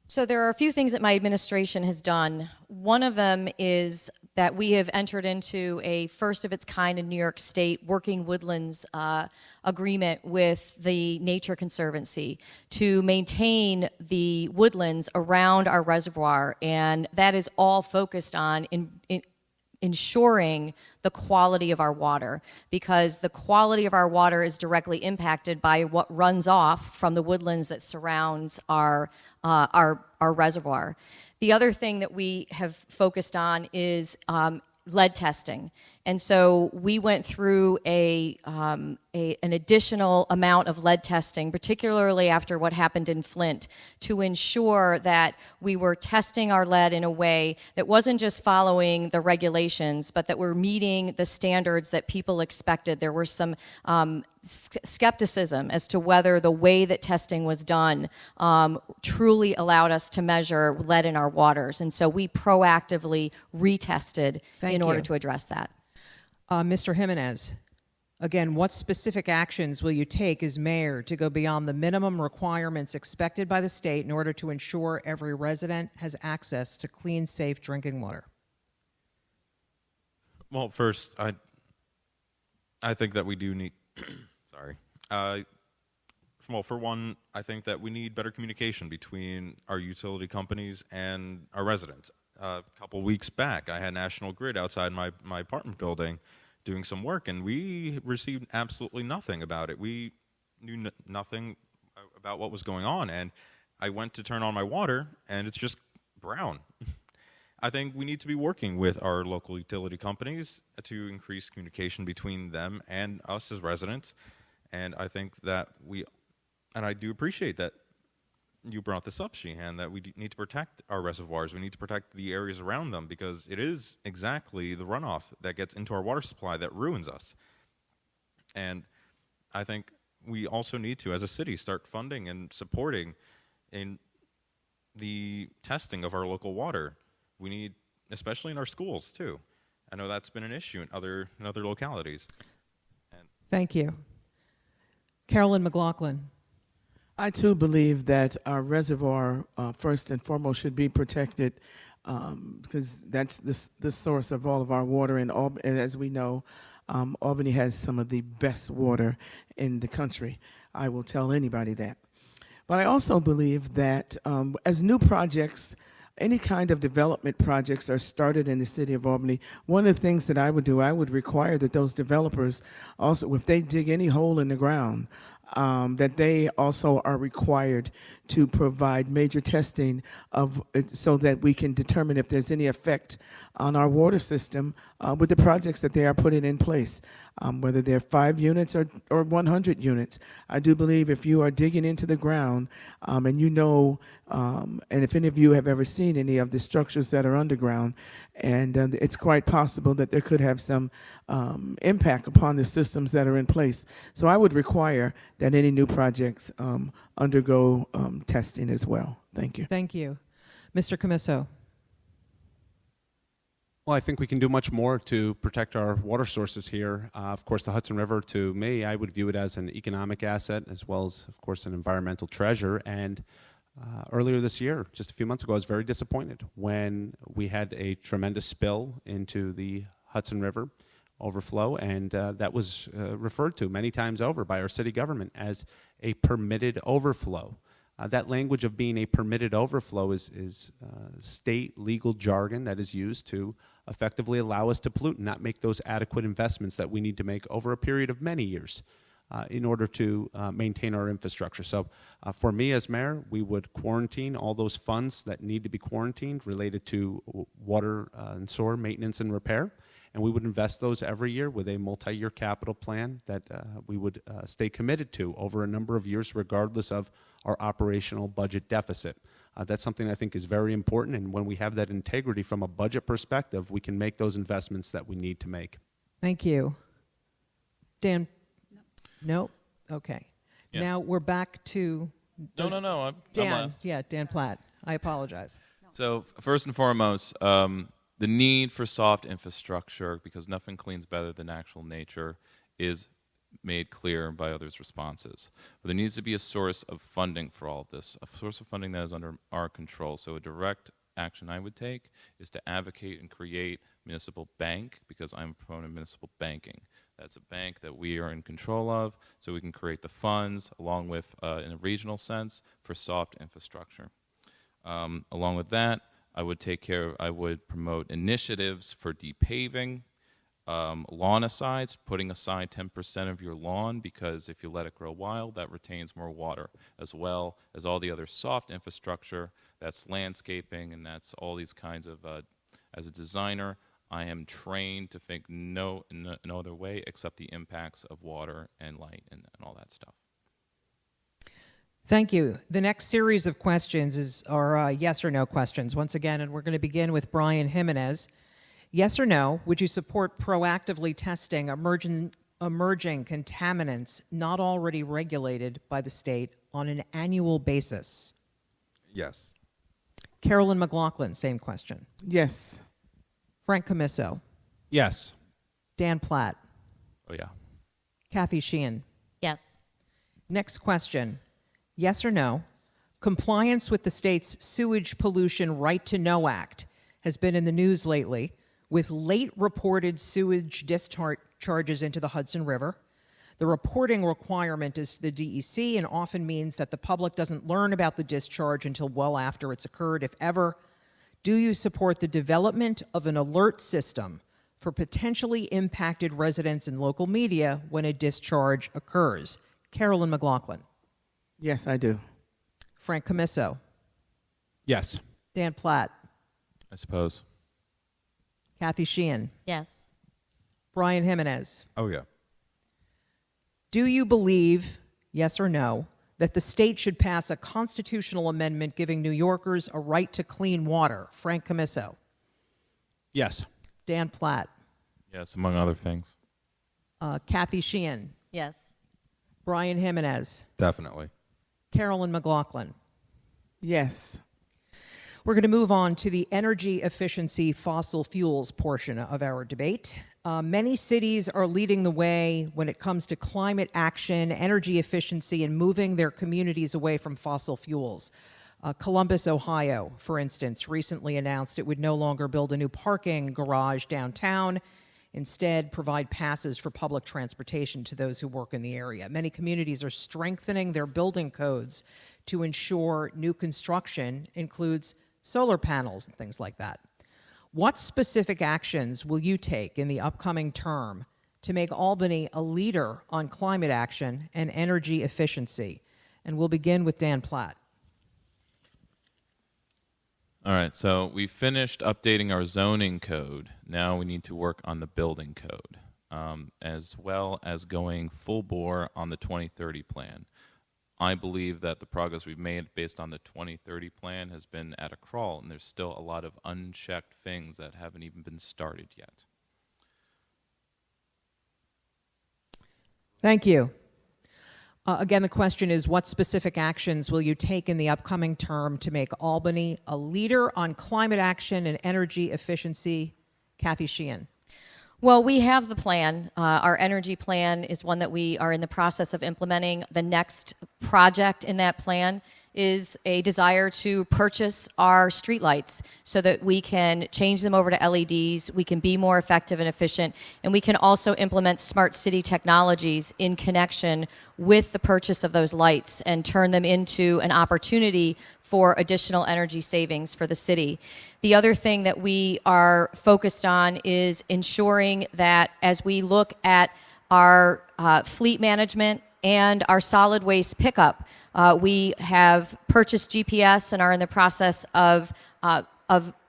So there are a few things that my administration has done. One of them is that we have entered into a first of its kind in New York State working woodlands agreement with the Nature Conservancy to maintain the woodlands around our reservoir, and that is all focused on ensuring the quality of our water, because the quality of our water is directly impacted by what runs off from the woodlands that surrounds our reservoir. The other thing that we have focused on is lead testing. And so we went through an additional amount of lead testing, particularly after what happened in Flint, to ensure that we were testing our lead in a way that wasn't just following the regulations, but that we're meeting the standards that people expected. There was some skepticism as to whether the way that testing was done truly allowed us to measure lead in our waters. And so we proactively retested in order to address that. Mr. Jimenez, again, what specific actions will you take as mayor to go beyond the minimum requirements expected by the state in order to ensure every resident has access to clean, safe drinking water? Well, first, I think that we do need. Sorry. Well, for one, I think that we need better communication between our utility companies and our residents. A couple weeks back, I had National Grid outside my apartment building doing some work, and we received absolutely nothing about it. We knew nothing about what was going on, and I went to turn on my water, and it's just brown. I think we need to be working with our local utility companies to increase communication between them and us as residents, and I think that and I do appreciate that you brought this up, Sheehan, that we need to protect our reservoirs. We need to protect the areas around them because it is exactly the runoff that gets into our water supply that ruins us. And I think we also need to, as a city, start funding and supporting in the testing of our local water. We need, especially in our schools, too. I know that's been an issue in other localities. Thank you. Carolyn McLaughlin. I too believe that our reservoir, first and foremost, should be protected because that's the source of all of our water. And as we know, Albany has some of the best water in the country. I will tell anybody that. But I also believe that as new projects, any kind of development projects are started in the city of Albany, one of the things that I would do, I would require that those developers also, if they dig any hole in the ground, that they also are required to provide major testing so that we can determine if there's any effect on our water system with the projects that they are putting in place, whether they're 5 units or 100 units. I do believe if you are digging into the ground and you know, and if any of you have ever seen any of the structures that are underground, and it's quite possible that there could have some impact upon the systems that are in place. So I would require that any new projects undergo testing as well. Thank you. Thank you. Mr. Camiso. Well, I think we can do much more to protect our water sources here. Of course, the Hudson River, to me, I would view it as an economic asset as well as, of course, an environmental treasure. And earlier this year, just a few months ago, I was very disappointed when we had a tremendous spill into the Hudson River overflow, and that was referred to many times over by our city government as a permitted overflow. That language of being a permitted overflow is state legal jargon that is used to effectively allow us to pollute and not make those adequate investments that we need to make over a period of many years in order to maintain our infrastructure. So for me as mayor, we would quarantine all those funds that need to be quarantined related to water and sewer maintenance and repair, and we would invest those every year with a multi-year capital plan that we would stay committed to over a number of years regardless of our operational budget deficit. That's something I think is very important, and when we have that integrity from a budget perspective, we can make those investments that we need to make. Thank you. Dan? No? Okay. Yeah. Now we're back to... No. I'm Dan. last. Yeah, Dan Platt. I apologize. So first and foremost, the need for soft infrastructure, because nothing cleans better than actual nature, is made clear by others' responses. But there needs to be a source of funding for all of this, a source of funding that is under our control. So a direct action I would take is to advocate and create municipal bank, because I'm a proponent of municipal banking. That's a bank that we are in control of, so we can create the funds along with, in a regional sense, for soft infrastructure. Along with that, I would promote initiatives for depaving, lawn asides, putting aside 10% of your lawn, because if you let it grow wild, that retains more water, as well as all the other soft infrastructure, that's landscaping, and that's all these kinds of, as a designer, I am trained to think no other way except the impacts of water and light and all that stuff. Thank you. The next series of questions are yes or no questions, once again, and we're going to begin with Brian Jimenez. Yes or no, would you support proactively testing emerging contaminants not already regulated by the state on an annual basis? Yes. Carolyn McLaughlin, same question. Yes. Frank Camiso. Yes. Dan Platt. Oh, yeah. Kathy Sheehan. Yes. Next question. Yes or no, compliance with the state's Sewage Pollution Right to Know Act has been in the news lately, with late reported sewage discharges into the Hudson River. The reporting requirement is the DEC and often means that the public doesn't learn about the discharge until well after it's occurred, if ever. Do you support the development of an alert system for potentially impacted residents and local media when a discharge occurs? Carolyn McLaughlin. Yes, I do. Frank Camiso. Yes. Dan Platt. I suppose. Kathy Sheehan. Yes. Brian Jimenez. Oh, yeah. Do you believe, yes or no, that the state should pass a constitutional amendment giving New Yorkers a right to clean water. Frank Camiso. Yes. Dan Platt. Yes, among other things. Kathy Sheehan. Yes. Brian Jimenez. Definitely. Carolyn McLaughlin. Yes. We're going to move on to the energy efficiency fossil fuels portion of our debate. Many cities are leading the way when it comes to climate action, energy efficiency, and moving their communities away from fossil fuels. Columbus, Ohio, for instance, recently announced it would no longer build a new parking garage downtown, instead provide passes for public transportation to those who work in the area. Many communities are strengthening their building codes to ensure new construction includes solar panels and things like that. What specific actions will you take in the upcoming term to make Albany a leader on climate action and energy efficiency? And we'll begin with Dan Platt. All right, so we finished updating our zoning code. Now we need to work on the building code, as well as going full bore on the 2030 plan. I believe that the progress we've made based on the 2030 plan has been at a crawl, and there's still a lot of unchecked things that haven't even been started yet. Thank you. Again, the question is, what specific actions will you take in the upcoming term to make Albany a leader on climate action and energy efficiency? Kathy Sheehan. Well, we have the plan. Our energy plan is one that we are in the process of implementing. The next project in that plan is a desire to purchase our streetlights so that we can change them over to LEDs, we can be more effective and efficient, and we can also implement smart city technologies in connection with the purchase of those lights and turn them into an opportunity for additional energy savings for the city. The other thing that we are focused on is ensuring that as we look at our fleet management and our solid waste pickup, we have purchased GPS and are in the process of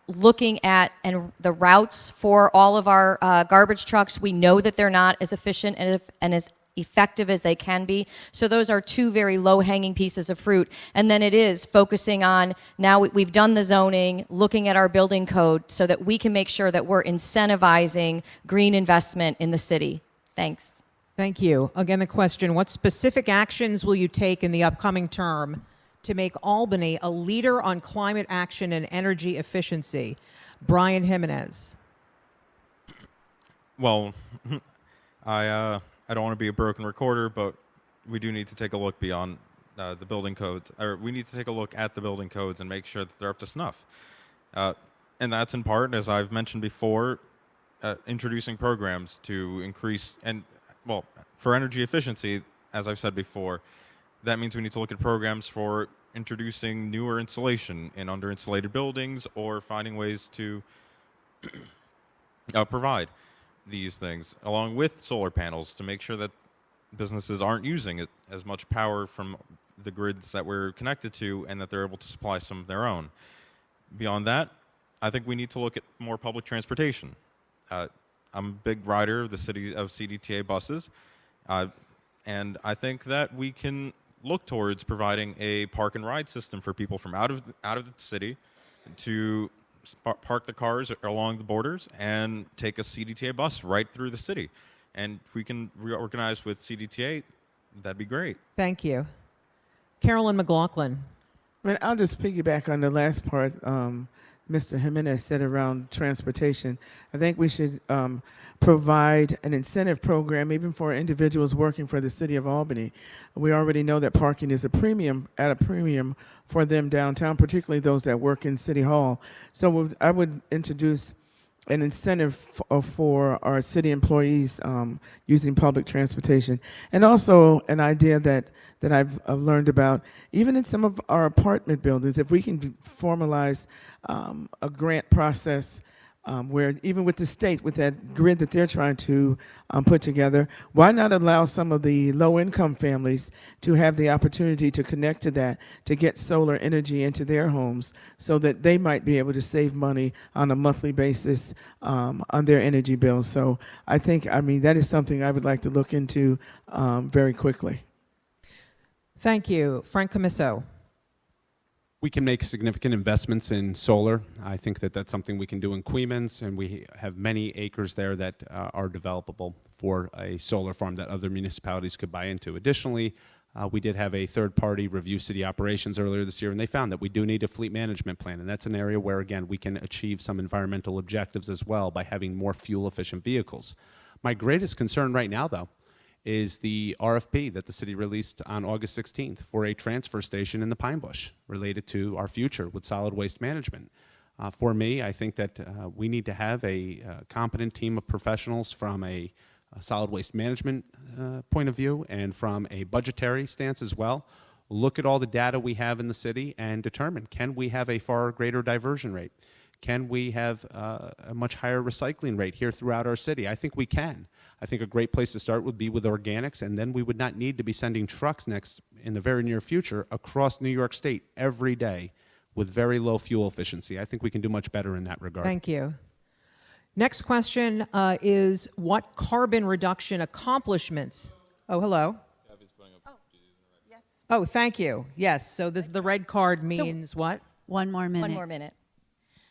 looking at the routes for all of our garbage trucks. We know that they're not as efficient and as effective as they can be. So those are two very low-hanging pieces of fruit. And then it is focusing on, now we've done the zoning, looking at our building code so that we can make sure that we're incentivizing green investment in the city. Thanks. Thank you. Again, the question, what specific actions will you take in the upcoming term to make Albany a leader on climate action and energy efficiency? Brian Jimenez. Well, I don't want to be a broken recorder, but we do need to take a look beyond the building codes, or we need to take a look at the building codes and make sure that they're up to snuff. And that's in part, as I've mentioned before, introducing programs to increase, and well, for energy efficiency, as I've said before, that means we need to look at programs for introducing newer insulation in under-insulated buildings or finding ways to provide these things, along with solar panels, to make sure that businesses aren't using as much power from the grids that we're connected to and that they're able to supply some of their own. Beyond that, I think we need to look at more public transportation. I'm a big rider of the city of CDTA buses, and I think that we can look towards providing a park and ride system for people from out of the city to park the cars along the borders and take a CDTA bus right through the city. And if we can reorganize with CDTA, that'd be great. Thank you. Carolyn McLaughlin. I'll just piggyback on the last part Mr. Jimenez said around transportation. I think we should provide an incentive program even for individuals working for the city of Albany. We already know that parking is at a premium for them downtown, particularly those that work in City Hall. So I would introduce an incentive for our city employees using public transportation, and also an idea that I've learned about, even in some of our apartment buildings, if we can formalize a grant process where even with the state, with that grid that they're trying to put together, why not allow some of the low-income families to have the opportunity to connect to that, to get solar energy into their homes so that they might be able to save money on a monthly basis on their energy bills. So I think, that is something I would like to look into very quickly. Thank you. Frank Camiso. We can make significant investments in solar. I think that that's something we can do in Queens, and we have many acres there that are developable for a solar farm that other municipalities could buy into. Additionally, we did have a third-party review city operations earlier this year, and they found that we do need a fleet management plan, and that's an area where, again, we can achieve some environmental objectives as well by having more fuel-efficient vehicles. My greatest concern right now, though, is the RFP that the city released on August 16th for a transfer station in the Pine Bush related to our future with solid waste management. For me, I think that we need to have a competent team of professionals from a solid waste management point of view and from a budgetary stance as well. Look at all the data we have in the city and determine, can we have a far greater diversion rate? Can we have a much higher recycling rate here throughout our city? I think we can. I think a great place to start would be with organics, and then we would not need to be sending trucks in the very near future across New York State every day with very low fuel efficiency. I think we can do much better in that regard. Thank you. Next question is what carbon reduction accomplishments? Oh, hello. Oh, thank you. Yes, so the red card means what? 1 more minute. 1 more minute.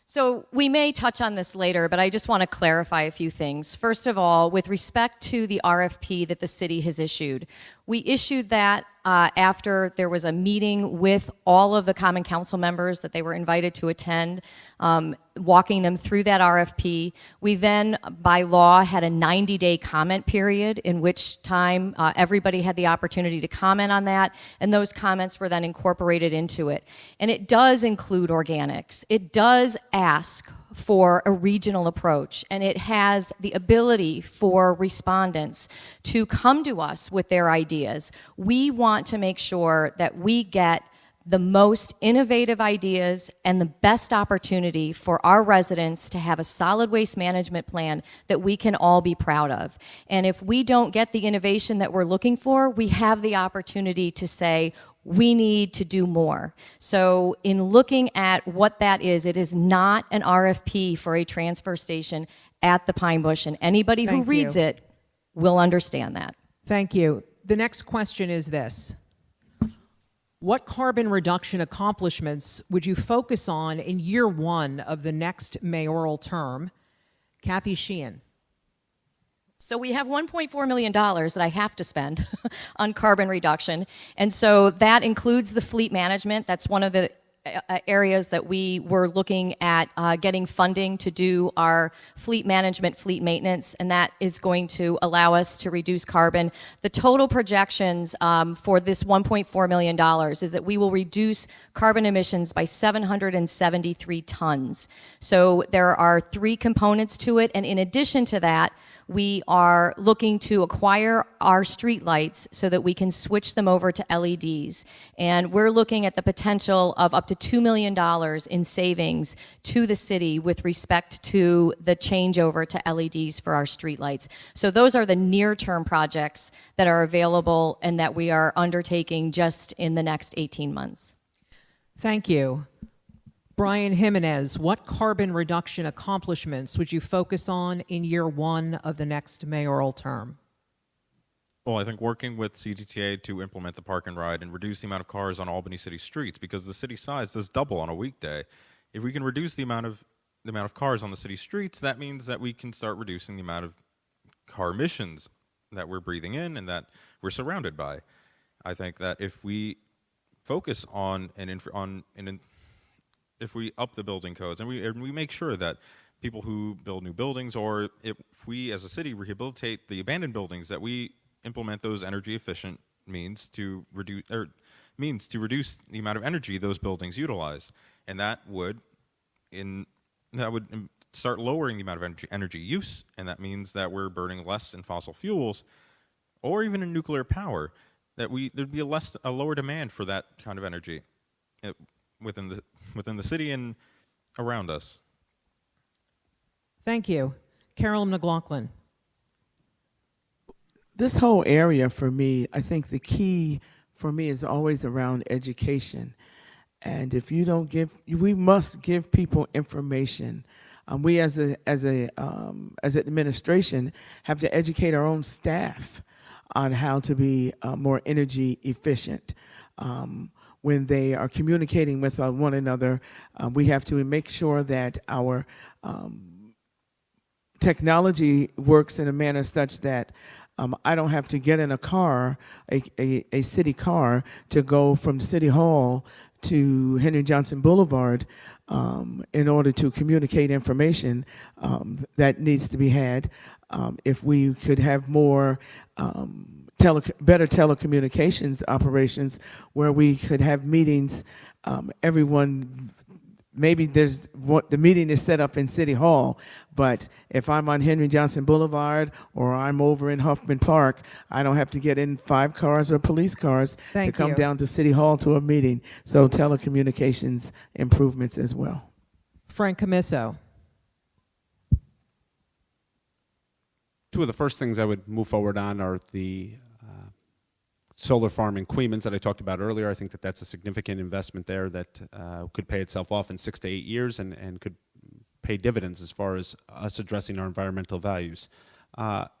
So we may touch on this later, but I just want to clarify a few things. First of all, with respect to the RFP that the city has issued, we issued that after there was a meeting with all of the Common Council members that they were invited to attend, walking them through that RFP. We then, by law, had a 90-day comment period in which time everybody had the opportunity to comment on that, and those comments were then incorporated into it. And it does include organics. It does ask for a regional approach, and it has the ability for respondents to come to us with their ideas. We want to make sure that we get the most innovative ideas and the best opportunity for our residents to have a solid waste management plan that we can all be proud of. And if we don't get the innovation that we're looking for, we have the opportunity to say, we need to do more. So in looking at what that is, it is not an RFP for a transfer station at the Pine Bush, and anybody who reads it will understand that. Thank you. The next question is this. What carbon reduction accomplishments would you focus on in year 1 of the next mayoral term? Kathy Sheehan. So we have $1.4 million that I have to spend on carbon reduction. And so that includes the fleet management. That's one of the areas that we were looking at getting funding to do our fleet management, fleet maintenance, and that is going to allow us to reduce carbon. The total projections for this $1.4 million is that we will reduce carbon emissions by 773 tons. So there are 3 components to it, and in addition to that, we are looking to acquire our street lights so that we can switch them over to LEDs. And we're looking at the potential of up to $2 million in savings to the city with respect to the changeover to LEDs for our street lights. So those are the near-term projects that are available and that we are undertaking just in the next 18 months. Thank you. Brian Jimenez, what carbon reduction accomplishments would you focus on in year 1 of the next mayoral term? Well, I think working with CTTA to implement the park and ride and reduce the amount of cars on Albany city streets, because the city size does double on a weekday. If we can reduce the amount of cars on the city streets, that means that we can start reducing the amount of car emissions that we're breathing in and that we're surrounded by. I think that if we focus on if we up the building codes and we make sure that people who build new buildings, or if we as a city rehabilitate the abandoned buildings, that we implement those energy efficient means to reduce the amount of energy those buildings utilize, and that would start lowering the amount of energy use, and that means that we're burning less in fossil fuels or even in nuclear power. There'd be a lower demand for that kind of energy within the city and around us. Thank you. Carolyn McLaughlin. This whole area for me, I think the key for me is always around education. And if you don't we must give people information. We as administration have to educate our own staff on how to be more energy efficient. When they are communicating with one another, we have to make sure that our technology works in a manner such that I don't have to get in a car, a city car, to go from City Hall to Henry Johnson Boulevard in order to communicate information that needs to be had. If we could have more better telecommunications operations where we could have meetings, everyone, maybe the meeting is set up in City Hall, but if I'm on Henry Johnson Boulevard or I'm over in Huffman Park, I don't have to get in 5 cars or police cars to Thank come you. down to City Hall to a meeting. So telecommunications improvements as well. Frank Camiso. Two of the first things I would move forward on are the solar farm in Queens that I talked about earlier. I think that that's a significant investment there that could pay itself off in 6 to 8 years and could pay dividends as far as us addressing our environmental values.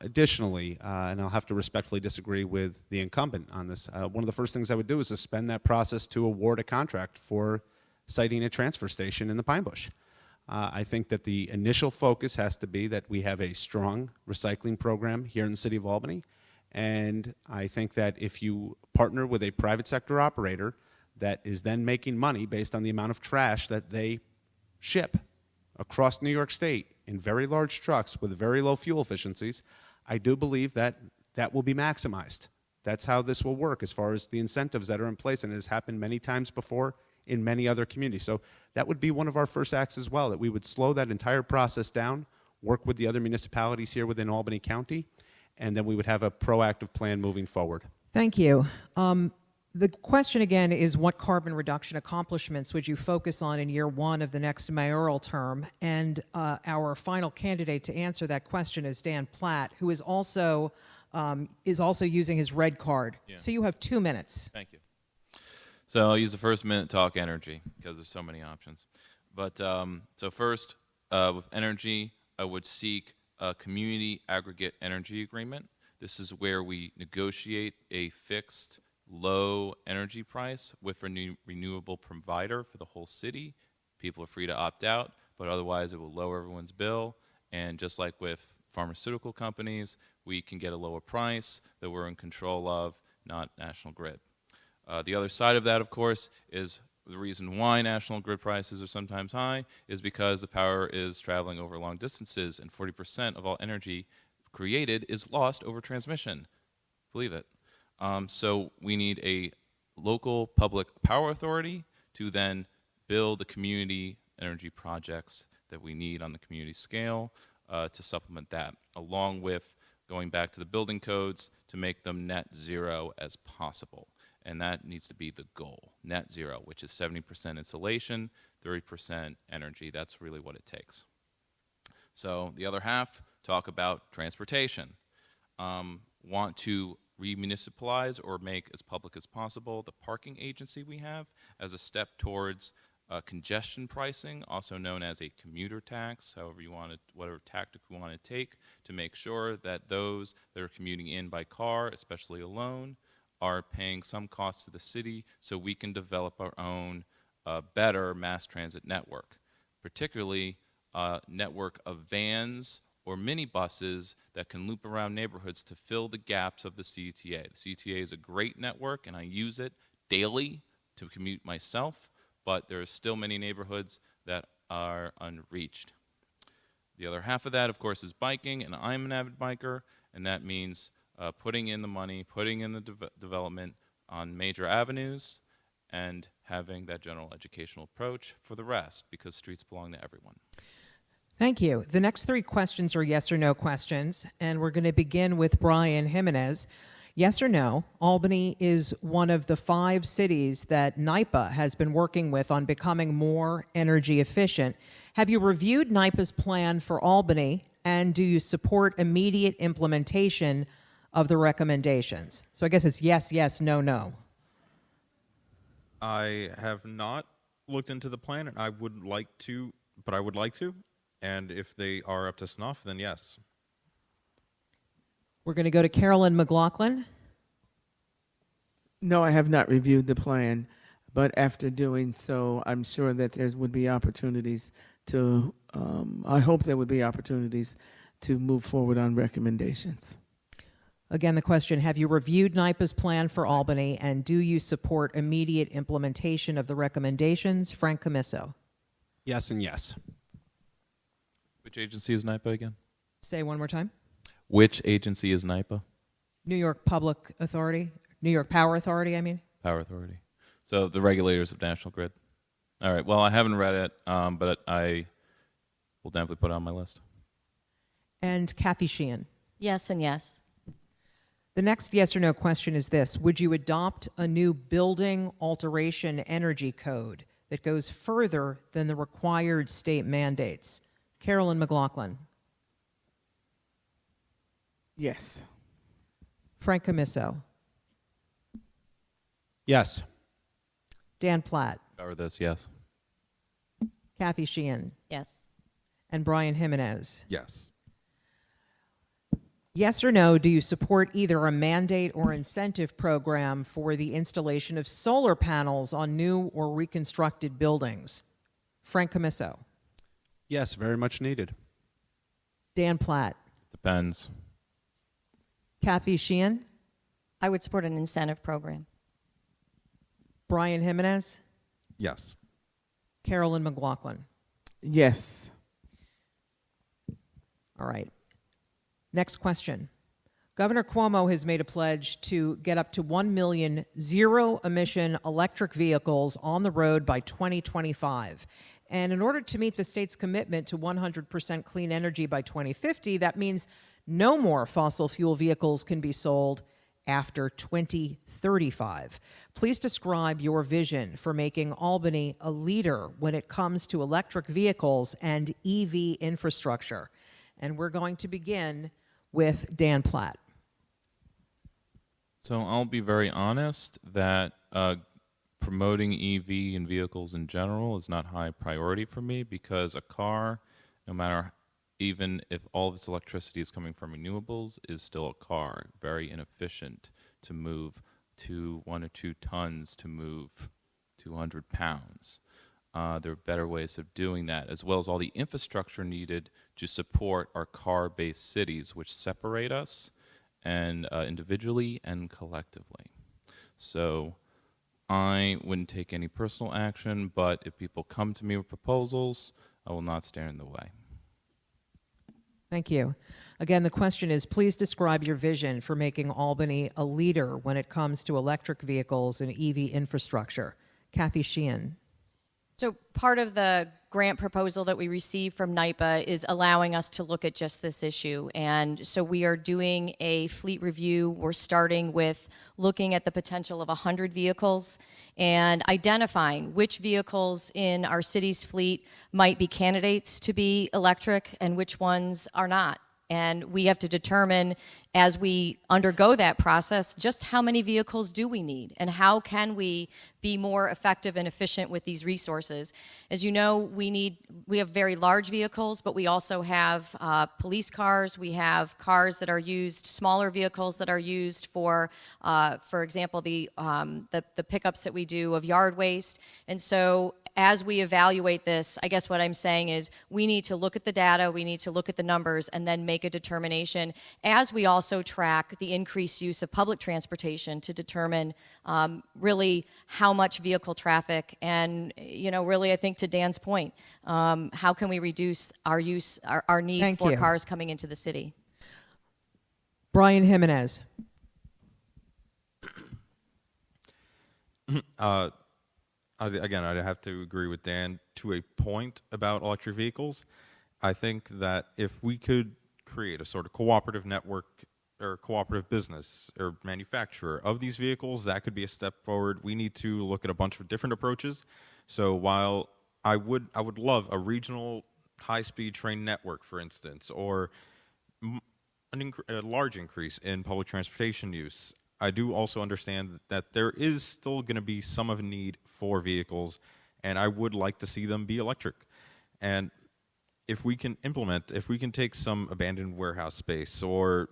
Additionally, and I'll have to respectfully disagree with the incumbent on this, one of the first things I would do is suspend that process to award a contract for siting a transfer station in the Pine Bush. I think that the initial focus has to be that we have a strong recycling program here in the city of Albany. And I think that if you partner with a private sector operator that is then making money based on the amount of trash that they ship across New York State in very large trucks with very low fuel efficiencies, I do believe that that will be maximized. That's how this will work as far as the incentives that are in place, and it has happened many times before in many other communities. So that would be one of our first acts as well, that we would slow that entire process down, work with the other municipalities here within Albany County, and then we would have a proactive plan moving forward. Thank you. The question again is, what carbon reduction accomplishments would you focus on in year 1 of the next mayoral term? And our final candidate to answer that question is Dan Platt, who is also using his red card. Yeah. So you have 2 minutes. Thank you. So I'll use the first minute to talk energy because there's so many options. But so first, with energy, I would seek a community aggregate energy agreement. This is where we negotiate a fixed low energy price with a renewable provider for the whole city. People are free to opt out, but otherwise it will lower everyone's bill. And just like with pharmaceutical companies, we can get a lower price that we're in control of, not National Grid. The other side of that, of course, is the reason why National Grid prices are sometimes high is because the power is traveling over long distances, and 40% of all energy created is lost over transmission. Believe it. So we need a local public power authority to then build the community energy projects that we need on the community scale to supplement that, along with going back to the building codes to make them net zero as possible. And that needs to be the goal, net zero, which is 70% insulation, 30% energy. That's really what it takes. So the other half, talk about transportation. Want to remunicipalize or make as public as possible the parking agency we have as a step towards congestion pricing, also known as a commuter tax, however you want to, whatever tactic we want to take to make sure that those that are commuting in by car, especially alone, are paying some costs to the city so we can develop our own better mass transit network, particularly a network of vans or minibuses that can loop around neighborhoods to fill the gaps of the CTA. The CTA is a great network, and I use it daily to commute myself, but there are still many neighborhoods that are unreached. The other half of that, of course, is biking, and I'm an avid biker, and that means putting in the money, putting in the development on major avenues, and having that general educational approach for the rest, because streets belong to everyone. Thank you. The next 3 questions are yes or no questions, and we're going to begin with Brian Jimenez. Yes or no, Albany is one of the 5 cities that NYPA has been working with on becoming more energy efficient. Have you reviewed NYPA's plan for Albany, and do you support immediate implementation of the recommendations? So I guess it's yes, yes, no, no. I have not looked into the plan, and I would like to, but I would like to. And if they are up to snuff, then yes. We're going to go to Carolyn McLaughlin. No, I have not reviewed the plan, but after doing so, I'm sure that there would be opportunities to, I hope there would be opportunities to move forward on recommendations. Again, the question, have you reviewed NYPA's plan for Albany, and do you support immediate implementation of the recommendations? Frank Camiso. Yes and yes. Which agency is NYPA again? Say one more time. Which agency is NYPA? New York Public Authority, New York Power Authority, I mean. Power Authority. So the regulators of National Grid. All right. Well, I haven't read it, but I will definitely put it on my list. And Kathy Sheehan. Yes and yes. The next yes or no question is this. Would you adopt a new building alteration energy code that goes further than the required state mandates? Carolyn McLaughlin. Yes. Frank Camiso. Yes. Dan Platt. Cover this, yes. Kathy Sheehan. Yes. And Brian Jimenez. Yes. Yes or no, do you support either a mandate or incentive program for the installation of solar panels on new or reconstructed buildings? Frank Camiso. Yes, very much needed. Dan Platt. Depends. Kathy Sheehan. I would support an incentive program. Brian Jimenez. Yes. Carolyn McLaughlin. Yes. All right. Next question. Governor Cuomo has made a pledge to get up to 1 million zero-emission electric vehicles on the road by 2025. And in order to meet the state's commitment to 100% clean energy by 2050, that means no more fossil fuel vehicles can be sold after 2035. Please describe your vision for making Albany a leader when it comes to electric vehicles and EV infrastructure. And we're going to begin with Dan Platt. So I'll be very honest that promoting EV and vehicles in general is not high priority for me, because a car, no matter, even if all of its electricity is coming from renewables, is still a car. Very inefficient to move 1 or 2 tons to move 200 pounds. There are better ways of doing that, as well as all the infrastructure needed to support our car-based cities, which separate us and individually and collectively. So I wouldn't take any personal action, but if people come to me with proposals, I will not stand in the way. Thank you. Again, the question is, please describe your vision for making Albany a leader when it comes to electric vehicles and EV infrastructure. Kathy Sheehan. So part of the grant proposal that we received from NYPA is allowing us to look at just this issue. And so we are doing a fleet review. We're starting with looking at the potential of 100 vehicles and identifying which vehicles in our city's fleet might be candidates to be electric and which ones are not. And we have to determine, as we undergo that process, just how many vehicles do we need and how can we be more effective and efficient with these resources. As you know, we have very large vehicles, but we also have police cars. We have cars that are used, smaller vehicles that are used for example, the pickups that we do of yard waste. And so as we evaluate this, I guess what I'm saying is we need to look at the data, we need to look at the numbers, and then make a determination, as we also track the increased use of public transportation to determine really how much vehicle traffic, and really I think to Dan's point, how can we reduce our use, our need Thank for you. cars coming into the city? Brian Jimenez. Again, I'd have to agree with Dan to a point about electric vehicles. I think that if we could create a sort of cooperative network or cooperative business or manufacturer of these vehicles, that could be a step forward. We need to look at a bunch of different approaches. So while I would love a regional high-speed train network, for instance, or a large increase in public transportation use, I do also understand that there is still going to be some of a need for vehicles, and I would like to see them be electric. And if we can take some abandoned warehouse space or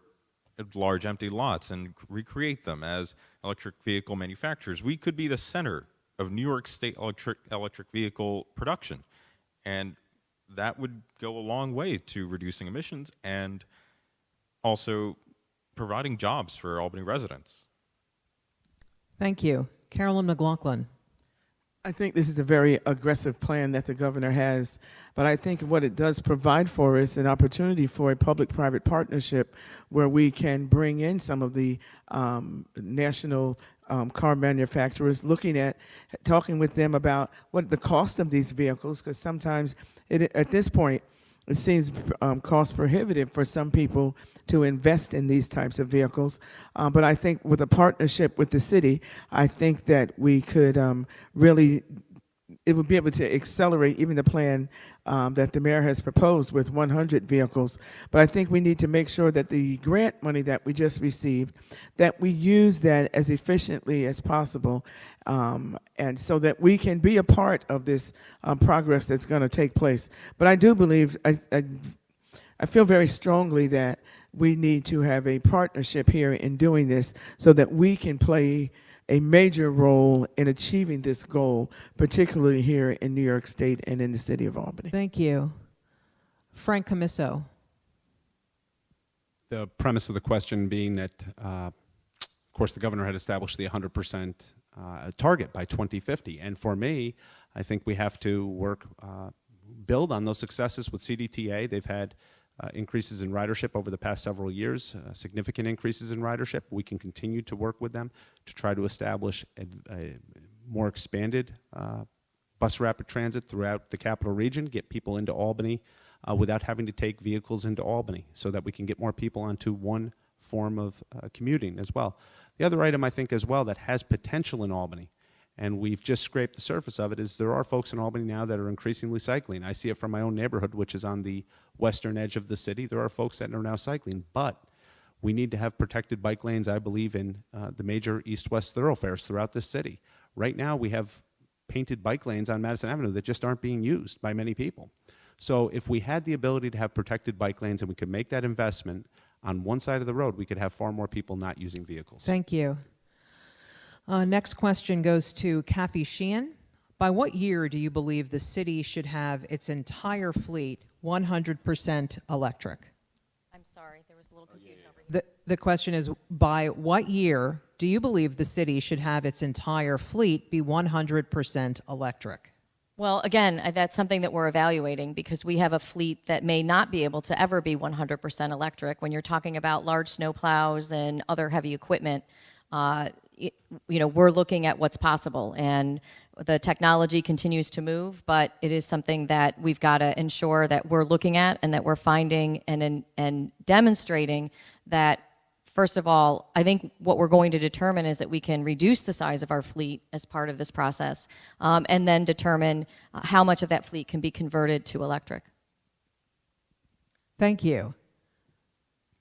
large empty lots and recreate them as electric vehicle manufacturers. We could be the center of New York State electric vehicle production, and that would go a long way to reducing emissions and also providing jobs for Albany residents. Thank you. Carolyn McLaughlin. I think this is a very aggressive plan that the governor has, but I think what it does provide for is an opportunity for a public-private partnership where we can bring in some of the national car manufacturers, looking at talking with them about what the cost of these vehicles, because sometimes at this point it seems cost prohibitive for some people to invest in these types of vehicles. But I think with a partnership with the city, I think that we could really, it would be able to accelerate even the plan that the mayor has proposed with 100 vehicles. But I think we need to make sure that the grant money that we just received, that we use that as efficiently as possible, and so that we can be a part of this progress that's going to take place. But I do believe, I feel very strongly that we need to have a partnership here in doing this so that we can play a major role in achieving this goal, particularly here in New York State and in the city of Albany. Thank you. Frank Camiso. The premise of the question being that, of course, the governor had established the 100% target by 2050. And for me, I think we have to work, build on those successes with CDTA. They've had increases in ridership over the past several years, significant increases in ridership. We can continue to work with them to try to establish a more expanded bus rapid transit throughout the capital region, get people into Albany without having to take vehicles into Albany, so that we can get more people onto one form of commuting as well. The other item I think as well that has potential in Albany, and we've just scraped the surface of it, is there are folks in Albany now that are increasingly cycling. I see it from my own neighborhood, which is on the western edge of the city. There are folks that are now cycling, but we need to have protected bike lanes, I believe, in the major east-west thoroughfares throughout this city. Right now, we have painted bike lanes on Madison Avenue that just aren't being used by many people. So if we had the ability to have protected bike lanes and we could make that investment on one side of the road, we could have far more people not using vehicles. Thank you. Next question goes to Kathy Sheehan. By what year do you believe the city should have its entire fleet 100% electric? I'm sorry, there was a little confusion over here. The question is, by what year do you believe the city should have its entire fleet be 100% electric? Well, again, that's something that we're evaluating, because we have a fleet that may not be able to ever be 100% electric. When you're talking about large snow plows and other heavy equipment, we're looking at what's possible, and the technology continues to move, but it is something that we've got to ensure that we're looking at and that we're finding and demonstrating that. First of all, I think what we're going to determine is that we can reduce the size of our fleet as part of this process, and then determine how much of that fleet can be converted to electric. Thank you.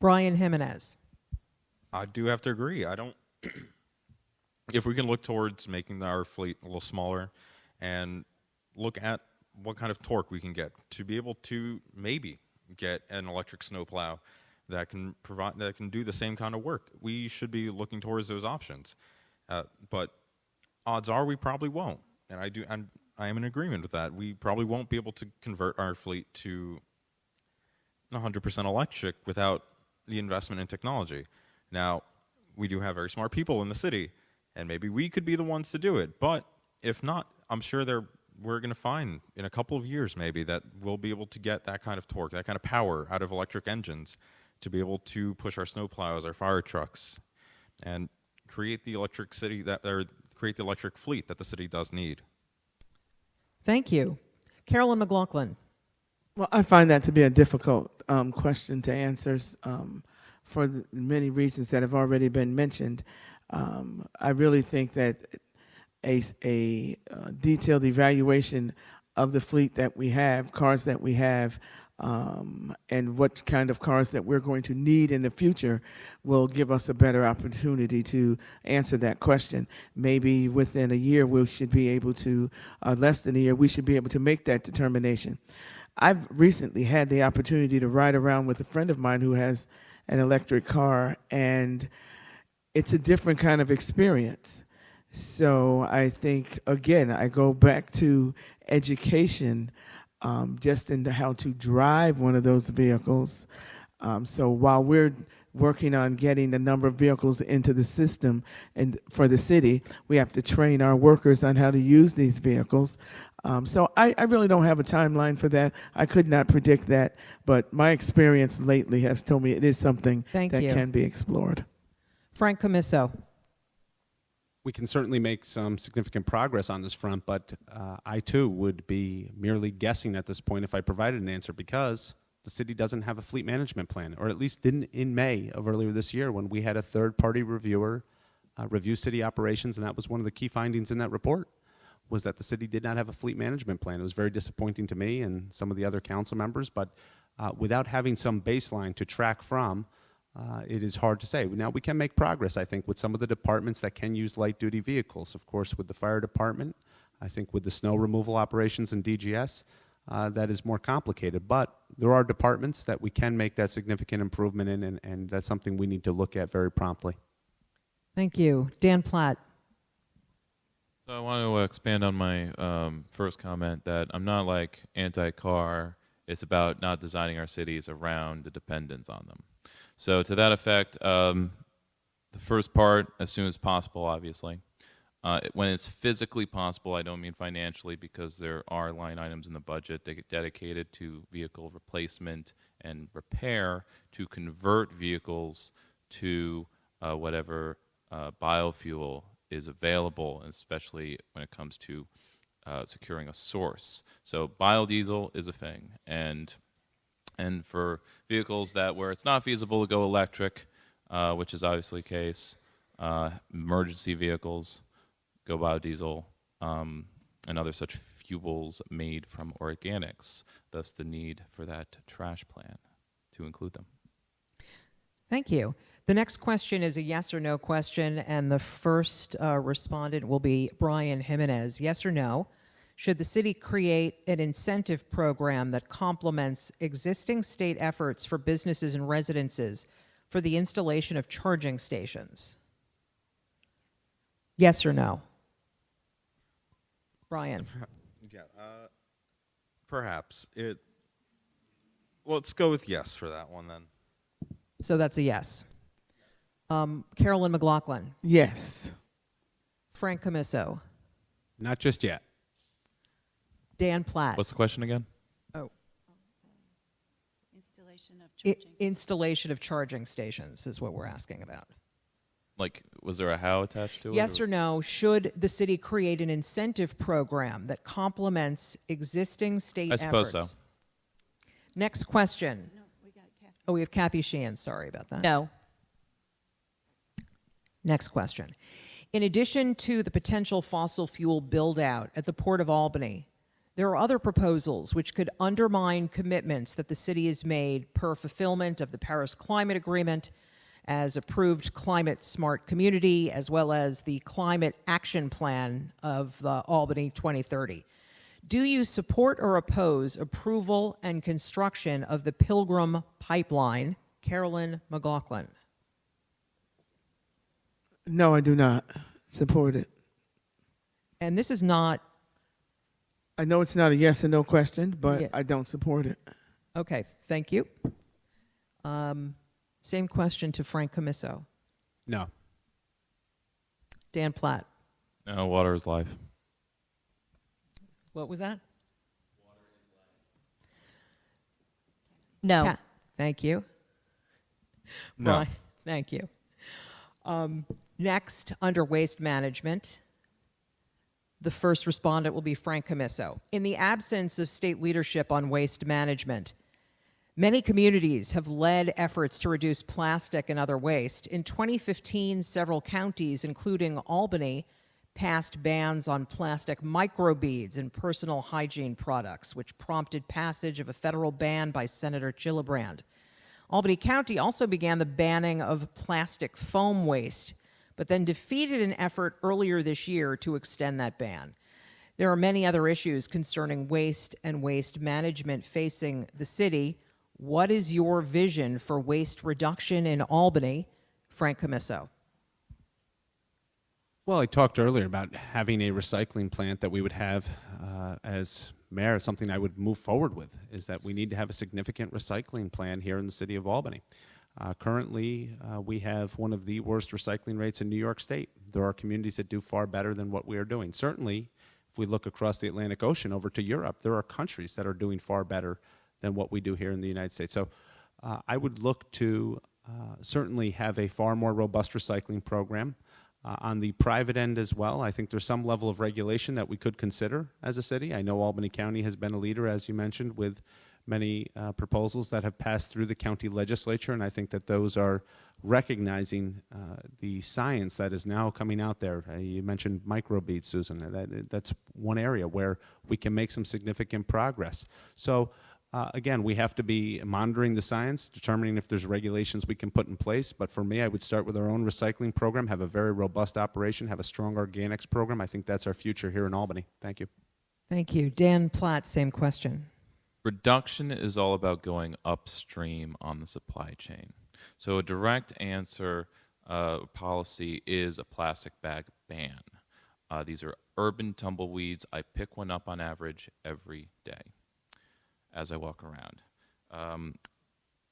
Brian Jimenez. I do have to agree. If we can look towards making our fleet a little smaller and look at what kind of torque we can get to be able to maybe get an electric snowplow that can do the same kind of work, we should be looking towards those options. But odds are we probably won't, and I am in agreement with that. We probably won't be able to convert our fleet to 100% electric without the investment in technology. Now, we do have very smart people in the city, and maybe we could be the ones to do it. But if not, I'm sure we're going to find in a couple of years maybe that we'll be able to get that kind of torque, that kind of power out of electric engines to be able to push our snowplows, our fire trucks, and create the electric create the electric fleet that the city does need. Thank you. Carolyn McLaughlin. Well, I find that to be a difficult question to answer for the many reasons that have already been mentioned. I really think that a detailed evaluation of the fleet that we have, cars that we have, and what kind of cars that we're going to need in the future will give us a better opportunity to answer that question. Maybe within a year we should be able to, less than a year, we should be able to make that determination. I've recently had the opportunity to ride around with a friend of mine who has an electric car, and it's a different kind of experience. So I think, again, I go back to education, just into how to drive one of those vehicles. So while we're working on getting the number of vehicles into the system and for the city, we have to train our workers on how to use these vehicles. So I really don't have a timeline for that. I could not predict that, but my experience lately has told me it is something Thank that you. can be explored. Frank Commisso. We can certainly make some significant progress on this front, but I too would be merely guessing at this point if I provided an answer, because the city doesn't have a fleet management plan, or at least didn't in May of earlier this year when we had a third-party reviewer review city operations, and that was one of the key findings in that report, was that the city did not have a fleet management plan. It was very disappointing to me and some of the other council members, but without having some baseline to track from, it is hard to say. Now, we can make progress, I think, with some of the departments that can use light-duty vehicles. Of course, with the fire department, I think with the snow removal operations and DGS, that is more complicated. But there are departments that we can make that significant improvement in, and that's something we need to look at very promptly. Thank you. Dan Platt. So I want to expand on my first comment that I'm not like anti-car. It's about not designing our cities around the dependence on them. So to that effect, the first part, as soon as possible, obviously. When it's physically possible, I don't mean financially, because there are line items in the budget dedicated to vehicle replacement and repair to convert vehicles to whatever biofuel is available, especially when it comes to securing a source. So biodiesel is a thing, and for vehicles where it's not feasible to go electric, which is obviously the case, emergency vehicles, go biodiesel, and other such fuels made from organics, thus the need for that trash plan to include them. Thank you. The next question is a yes or no question, and the first respondent will be Brian Jimenez. Yes or no? Should the city create an incentive program that complements existing state efforts for businesses and residences for the installation of charging stations? Yes or no? Brian. Yeah, perhaps. Well, let's go with yes for that one then. So that's a yes. Carolyn McLaughlin. Yes. Frank Commisso. Not just yet. Dan Platt. What's the question again? Oh. Installation of charging. Installation of charging stations is what we're asking about. Like, was there a how attached to it? Yes or no, should the city create an incentive program that complements existing state I suppose efforts? so. Next question. No, we got Kathy. Oh, we have Kathy Sheehan. Sorry about that. No. Next question. In addition to the potential fossil fuel build-out at the Port of Albany, there are other proposals which could undermine commitments that the city has made per fulfillment of the Paris Climate Agreement as approved climate smart community, as well as the climate action plan of Albany 2030. Do you support or oppose approval and construction of the Pilgrim Pipeline? Carolyn McLaughlin. No, I do not support it. And this is not, I know it's not a yes or no question, but Yeah. I don't support it. okay, thank you. Same question to Frank Commisso. No. Dan Platt. No, water is life. What was that? No. Thank you. No. Brian, thank you. Next, under waste management, the first respondent will be Frank Commisso. In the absence of state leadership on waste management, many communities have led efforts to reduce plastic and other waste. In 2015, several counties, including Albany, passed bans on plastic microbeads in personal hygiene products, which prompted passage of a federal ban by Senator Gillibrand. Albany County also began the banning of plastic foam waste, but then defeated an effort earlier this year to extend that ban. There are many other issues concerning waste and waste management facing the city. What is your vision for waste reduction in Albany? Frank Camiso. Well, I talked earlier about having a recycling plant that we would have as mayor. It's something I would move forward with, is that we need to have a significant recycling plan here in the city of Albany. Currently, we have one of the worst recycling rates in New York State. There are communities that do far better than what we are doing. Certainly, if we look across the Atlantic Ocean over to Europe, there are countries that are doing far better than what we do here in the United States. So I would look to certainly have a far more robust recycling program. On the private end as well, I think there's some level of regulation that we could consider as a city. I know Albany County has been a leader, as you mentioned, with many proposals that have passed through the county legislature, and I think that those are recognizing the science that is now coming out there. You mentioned microbeads, Susan. That's one area where we can make some significant progress. So again, we have to be monitoring the science, determining if there's regulations we can put in place. But for me, I would start with our own recycling program, have a very robust operation, have a strong organics program. I think that's our future here in Albany. Thank you. Thank you. Dan Platt, same question. Reduction is all about going upstream on the supply chain. So a direct answer policy is a plastic bag ban. These are urban tumbleweeds. I pick one up on average every day as I walk around.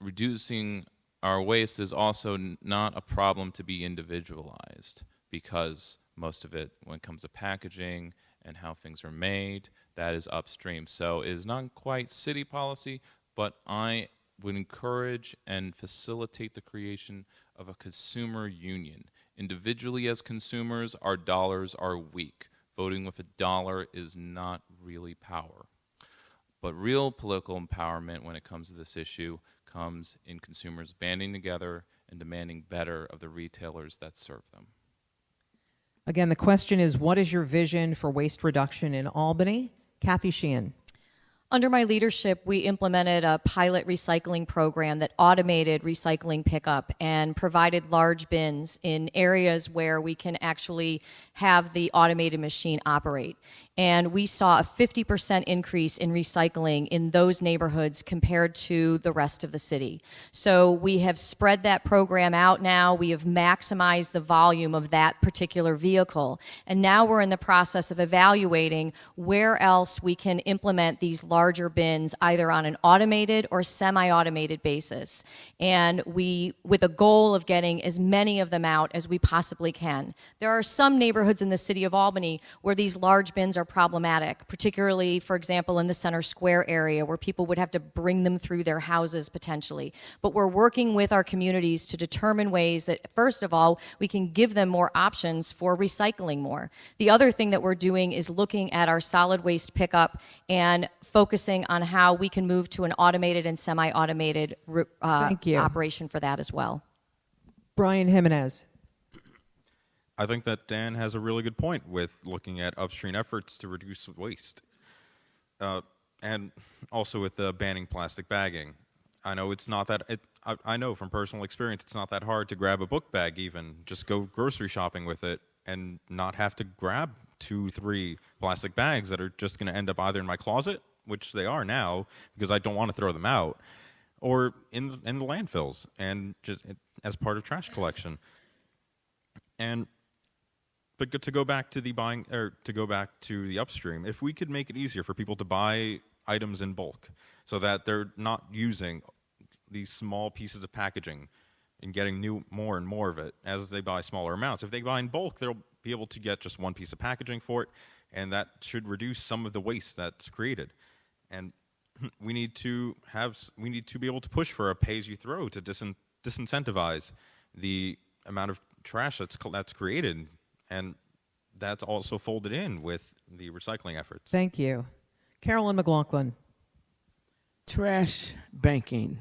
Reducing our waste is also not a problem to be individualized, because most of it, when it comes to packaging and how things are made, that is upstream. So it is not quite city policy, but I would encourage and facilitate the creation of a consumer union. Individually as consumers, our dollars are weak. Voting with a dollar is not really power. But real political empowerment when it comes to this issue comes in consumers banding together and demanding better of the retailers that serve them. Again, the question is, what is your vision for waste reduction in Albany? Kathy Sheehan. Under my leadership, we implemented a pilot recycling program that automated recycling pickup and provided large bins in areas where we can actually have the automated machine operate. And we saw a 50% increase in recycling in those neighborhoods compared to the rest of the city. So we have spread that program out now. We have maximized the volume of that particular vehicle. And now we're in the process of evaluating where else we can implement these larger bins, either on an automated or semi-automated basis. And with a goal of getting as many of them out as we possibly can. There are some neighborhoods in the city of Albany where these large bins are problematic, particularly, for example, in the Center Square area where people would have to bring them through their houses potentially. But we're working with our communities to determine ways that, first of all, we can give them more options for recycling more. The other thing that we're doing is looking at our solid waste pickup and focusing on how we can move to an automated and semi-automated operation for that as well. Brian Jimenez. I think that Dan has a really good point with looking at upstream efforts to reduce waste. And also with banning plastic bagging. I know it's not that, I know from personal experience it's not that hard to grab a book bag even. Just go grocery shopping with it and not have to grab 2-3 plastic bags that are just going to end up either in my closet, which they are now because I don't want to throw them out, or in the landfills and just as part of trash collection. But to go back to the upstream, if we could make it easier for people to buy items in bulk so that they're not using these small pieces of packaging and getting more and more of it as they buy smaller amounts. If they buy in bulk, they'll be able to get just one piece of packaging for it, and that should reduce some of the waste that's created. And we need to be able to push for a pay-as-you-throw to disincentivize the amount of trash that's created, and that's also folded in with the recycling efforts. Thank you. Carolyn McLaughlin. Trash banking.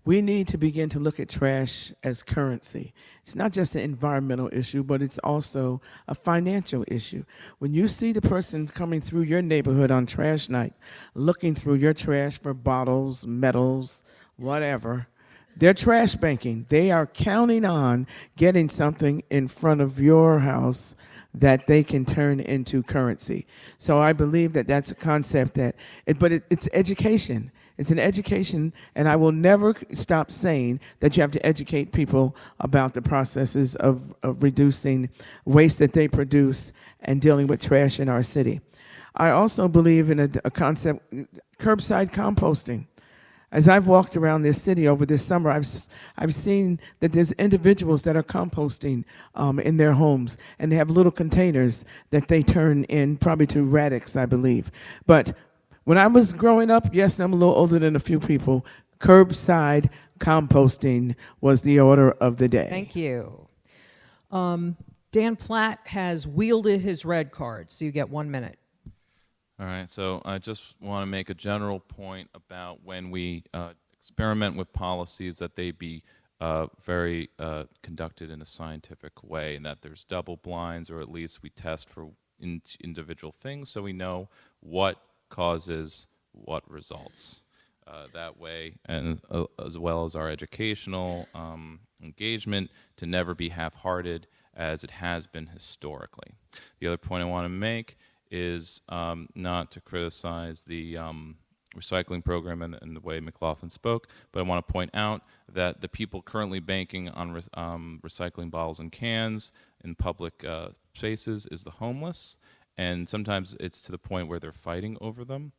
We need to begin to look at trash as currency. It's not just an environmental issue, but it's also a financial issue. When you see the person coming through your neighborhood on trash night, looking through your trash for bottles, metals, whatever, they're trash banking. They are counting on getting something in front of your house that they can turn into currency. So I believe that that's a concept but it's education. It's an education, and I will never stop saying that you have to educate people about the processes of reducing waste that they produce and dealing with trash in our city. I also believe in a concept, curbside composting. As I've walked around this city over this summer, I've seen that there's individuals that are composting in their homes, and they have little containers that they turn in, probably to Radix, I believe. But when I was growing up, yes, I'm a little older than a few people, curbside composting was the order of the day. Thank you. Dan Platt has wielded his red card, so you get 1 minute. All right, so I just want to make a general point about when we experiment with policies that they be very conducted in a scientific way, and that there's double blinds, or at least we test for individual things so we know what causes what results. That way, and as well as our educational engagement, to never be half-hearted as it has been historically. The other point I want to make is not to criticize the recycling program and the way McLaughlin spoke, but I want to point out that the people currently banking on recycling bottles and cans in public spaces is the homeless, and sometimes it's to the point where they're fighting over them,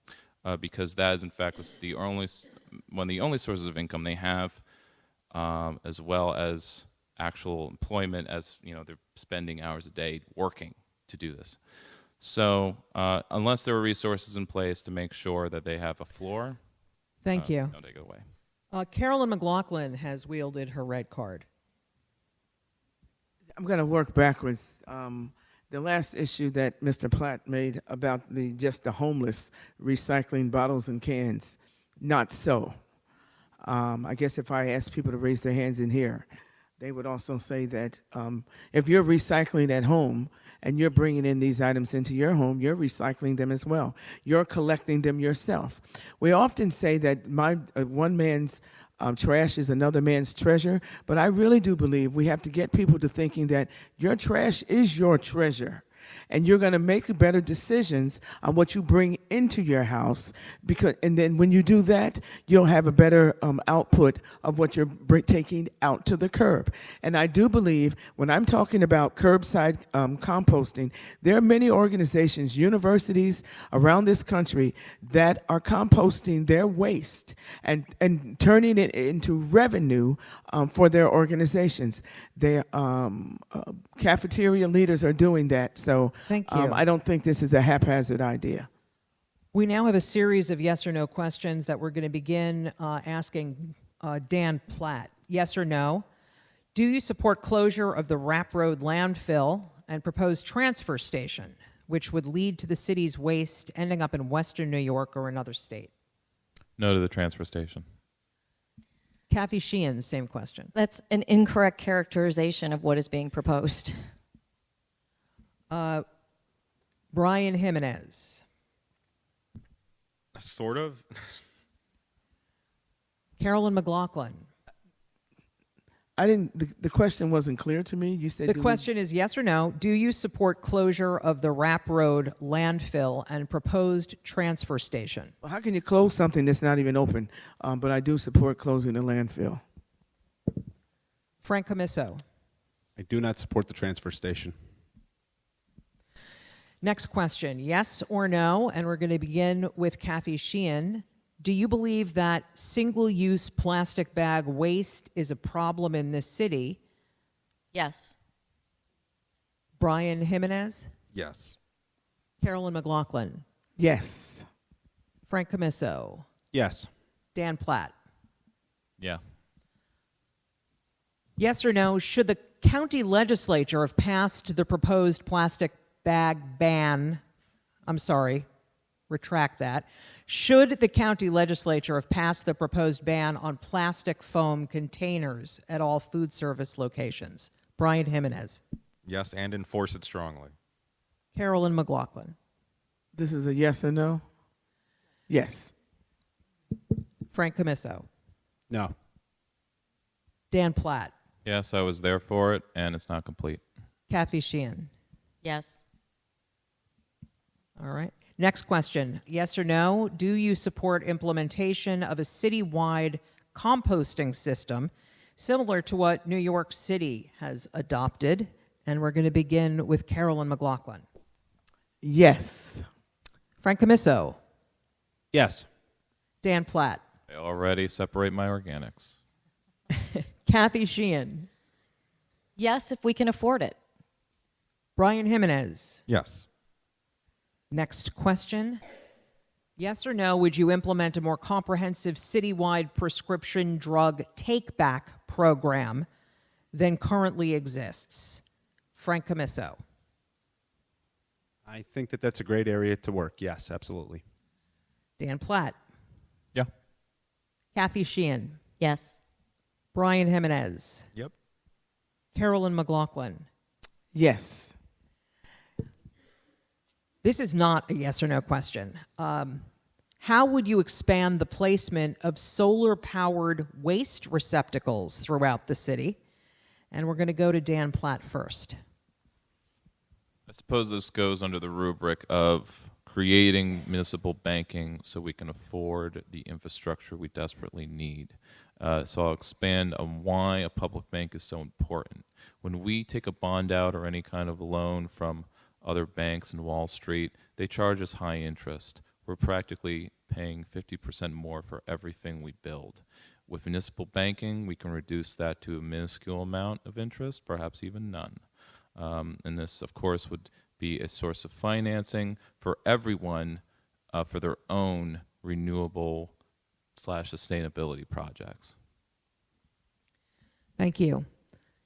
because that is in fact one of the only sources of income they have, as well as actual employment, as you know, they're spending hours a day working to do this. So unless there are resources in place to make sure that they have a floor, Thank you. don't take it away. Carolyn McLaughlin has wielded her red card. I'm going to work backwards. The last issue that Mr. Platt made about just the homeless recycling bottles and cans, not so. I guess if I asked people to raise their hands in here, they would also say that if you're recycling at home and you're bringing in these items into your home, you're recycling them as well. You're collecting them yourself. We often say that one man's trash is another man's treasure, but I really do believe we have to get people to thinking that your trash is your treasure. And you're going to make better decisions on what you bring into your house, and then when you do that, you'll have a better output of what you're taking out to the curb. And I do believe when I'm talking about curbside composting, there are many organizations, universities around this country that are composting their waste and turning it into revenue for their organizations. Their cafeteria leaders are doing that. So Thank you. I don't think this is a haphazard idea. We now have a series of yes or no questions that we're going to begin asking Dan Platt. Yes or no? Do you support closure of the Rapp Road landfill and proposed transfer station, which would lead to the city's waste ending up in Western New York or another state? No to the transfer station. Kathy Sheehan, same question. That's an incorrect characterization of what is being proposed. Brian Jimenez. Sort of. Carolyn McLaughlin. The question wasn't clear to me. You said The question is yes or no. Do you support closure of the Rapp Road landfill and proposed transfer station? Well, how can you close something that's not even open? But I do support closing the landfill. Frank Camiso. I do not support the transfer station. Next question, yes or no? And we're going to begin with Kathy Sheehan. Do you believe that single-use plastic bag waste is a problem in this city? Yes. Brian Jimenez? Yes. Carolyn McLaughlin? Yes. Frank Camiso? Yes. Dan Platt? Yeah. Yes or no, should the county legislature have passed the proposed plastic bag ban? I'm sorry, retract that. Should the county legislature have passed the proposed ban on plastic foam containers at all food service locations? Brian Jimenez. Yes, and enforce it strongly. Carolyn McLaughlin. This is a yes or no? Yes. Frank Camiso. No. Dan Platt. Yes, I was there for it, and it's not complete. Kathy Sheehan. Yes. All right. Next question. Yes or no? Do you support implementation of a citywide composting system similar to what New York City has adopted? And we're going to begin with Carolyn McLaughlin. Yes. Frank Camiso. Yes. Dan Platt. I already separate my organics. Kathy Sheehan. Yes, if we can afford it. Brian Jimenez. Yes. Next question. Yes or no, would you implement a more comprehensive citywide prescription drug take-back program than currently exists? Frank Camiso. I think that that's a great area to work. Yes, absolutely. Dan Platt. Yeah. Kathy Sheehan. Yes. Brian Jimenez. Yep. Carolyn McLaughlin. Yes. This is not a yes or no question. How would you expand the placement of solar-powered waste receptacles throughout the city? And we're going to go to Dan Platt first. I suppose this goes under the rubric of creating municipal banking so we can afford the infrastructure we desperately need. So I'll expand on why a public bank is so important. When we take a bond out or any kind of loan from other banks in Wall Street, they charge us high interest. We're practically paying 50% more for everything we build. With municipal banking, we can reduce that to a minuscule amount of interest, perhaps even none. And this, of course, would be a source of financing for everyone for their own renewable / sustainability projects. Thank you.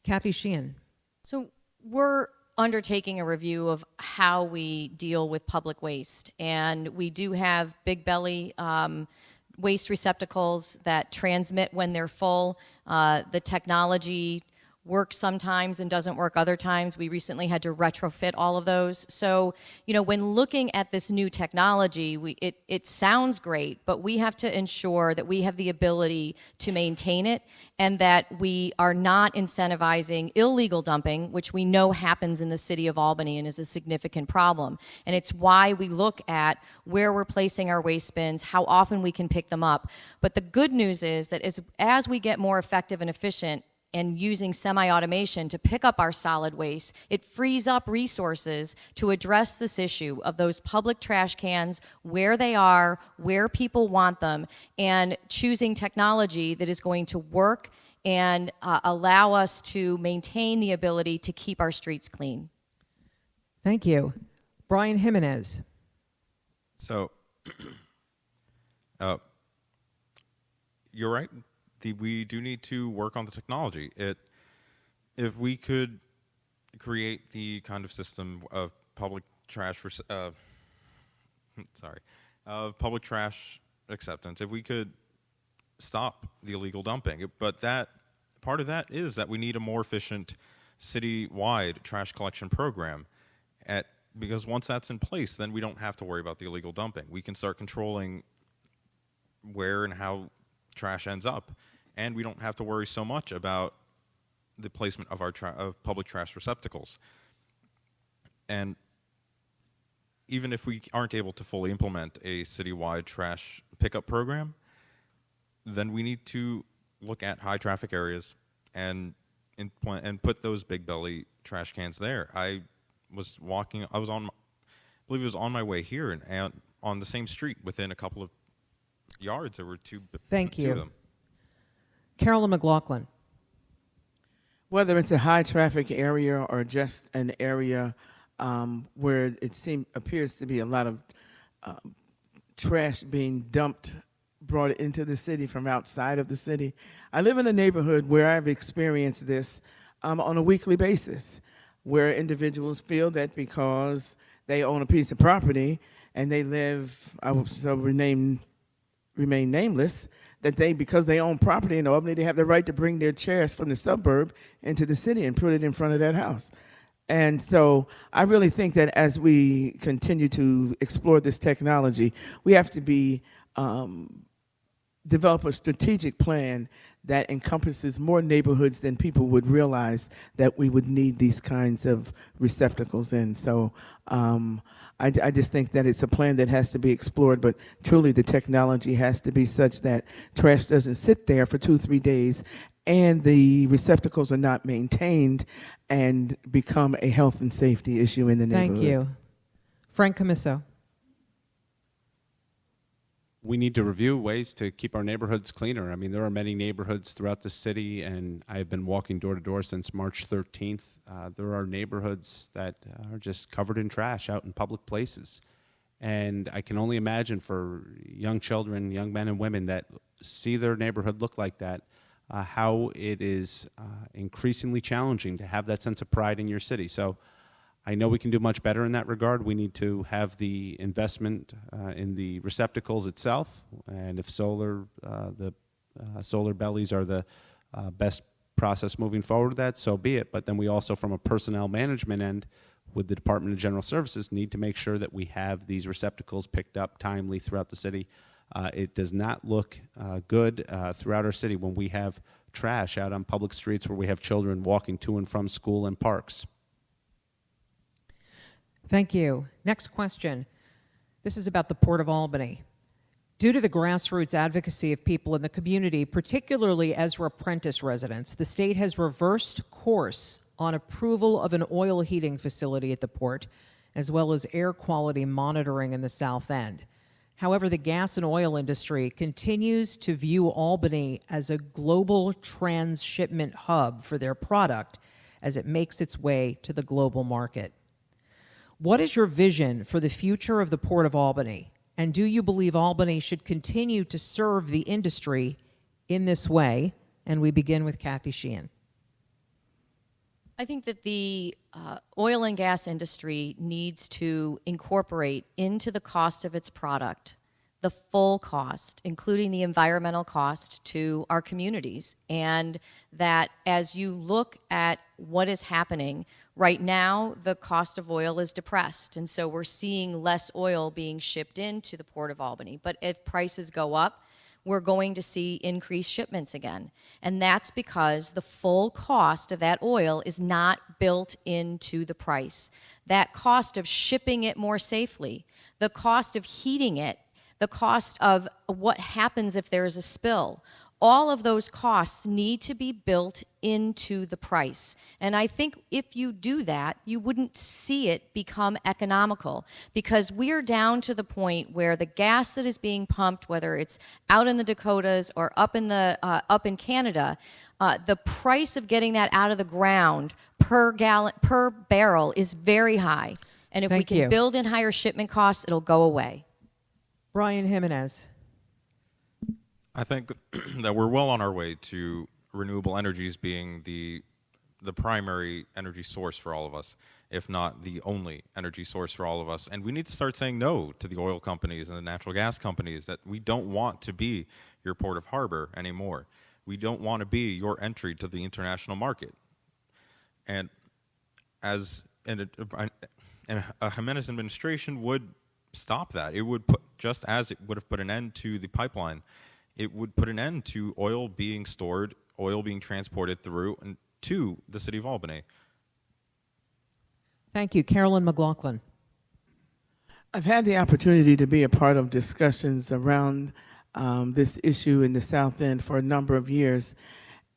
Kathy Sheehan. So we're undertaking a review of how we deal with public waste, and we do have big belly waste receptacles that transmit when they're full. The technology works sometimes and doesn't work other times. We recently had to retrofit all of those. So, when looking at this new technology, it sounds great, but we have to ensure that we have the ability to maintain it and that we are not incentivizing illegal dumping, which we know happens in the city of Albany and is a significant problem. And it's why we look at where we're placing our waste bins, how often we can pick them up. But the good news is that as we get more effective and efficient and using semi-automation to pick up our solid waste, it frees up resources to address this issue of those public trash cans, where they are, where people want them, and choosing technology that is going to work and allow us to maintain the ability to keep our streets clean. Thank you. Brian Jimenez. So, you're right. We do need to work on the technology. If we could create the kind of system of public trash, of public trash acceptance, if we could stop the illegal dumping, but that part of that is that we need a more efficient city-wide trash collection program. Because once that's in place, then we don't have to worry about the illegal dumping. We can start controlling where and how trash ends up, and we don't have to worry so much about the placement of our public trash receptacles. And even if we aren't able to fully implement a citywide trash pickup program, then we need to look at high traffic areas and put those big belly trash cans there. I believe it was on my way here, and on the same street within a couple of yards there were two Thank you. of them. Carolyn McLaughlin. Whether it's a high traffic area or just an area where it appears to be a lot of trash being brought into the city from outside of the city. I live in a neighborhood where I've experienced this on a weekly basis, where individuals feel that because they own a piece of property and they live, I will remain nameless, that because they own property in Albany, they have the right to bring their chairs from the suburb into the city and put it in front of that house. And so I really think that as we continue to explore this technology, we have to be develop a strategic plan that encompasses more neighborhoods than people would realize that we would need these kinds of receptacles in. So I just think that it's a plan that has to be explored, but truly the technology has to be such that trash doesn't sit there for 2-3 days and the receptacles are not maintained and become a health and safety issue in the neighborhood. Thank you. Frank Camiso. We need to review ways to keep our neighborhoods cleaner. I mean, there are many neighborhoods throughout the city, and I've been walking door to door since March 13th. There are neighborhoods that are just covered in trash out in public places. And I can only imagine for young children, young men and women that see their neighborhood look like that, how it is increasingly challenging to have that sense of pride in your city. So I know we can do much better in that regard. We need to have the investment in the receptacles itself, and if solar bellies are the best process moving forward with that, so be it. But then we also, from a personnel management end, with the Department of General Services, need to make sure that we have these receptacles picked up timely throughout the city. It does not look good throughout our city when we have trash out on public streets where we have children walking to and from school and parks. Thank you. Next question. This is about the Port of Albany. Due to the grassroots advocacy of people in the community, particularly Ezra Prentice residents, the state has reversed course on approval of an oil heating facility at the port, as well as air quality monitoring in the South End. However, the gas and oil industry continues to view Albany as a global transshipment hub for their product as it makes its way to the global market. What is your vision for the future of the Port of Albany? And do you believe Albany should continue to serve the industry in this way? And we begin with Kathy Sheehan. I think that the oil and gas industry needs to incorporate into the cost of its product the full cost, including the environmental cost to our communities. And that as you look at what is happening, right now the cost of oil is depressed. And so we're seeing less oil being shipped into the Port of Albany. But if prices go up, we're going to see increased shipments again. And that's because the full cost of that oil is not built into the price. That cost of shipping it more safely, the cost of heating it, the cost of what happens if there's a spill, all of those costs need to be built into the price. And I think if you do that, you wouldn't see it become economical, because we're down to the point where the gas that is being pumped, whether it's out in the Dakotas or up in Canada, the price of getting that out of the ground per barrel is very high. And if we can build in higher shipment costs, it'll go away. Brian Jimenez. I think that we're well on our way to renewable energies being the primary energy source for all of us, if not the only energy source for all of us. And we need to start saying no to the oil companies and the natural gas companies, that we don't want to be your port of harbor anymore. We don't want to be your entry to the international market. And as a Jimenez administration would stop that. It would put, just as it would have put an end to the pipeline, it would put an end to oil being stored, oil being transported through and to the city of Albany. Thank you. Carolyn McLaughlin. I've had the opportunity to be a part of discussions around this issue in the South End for a number of years.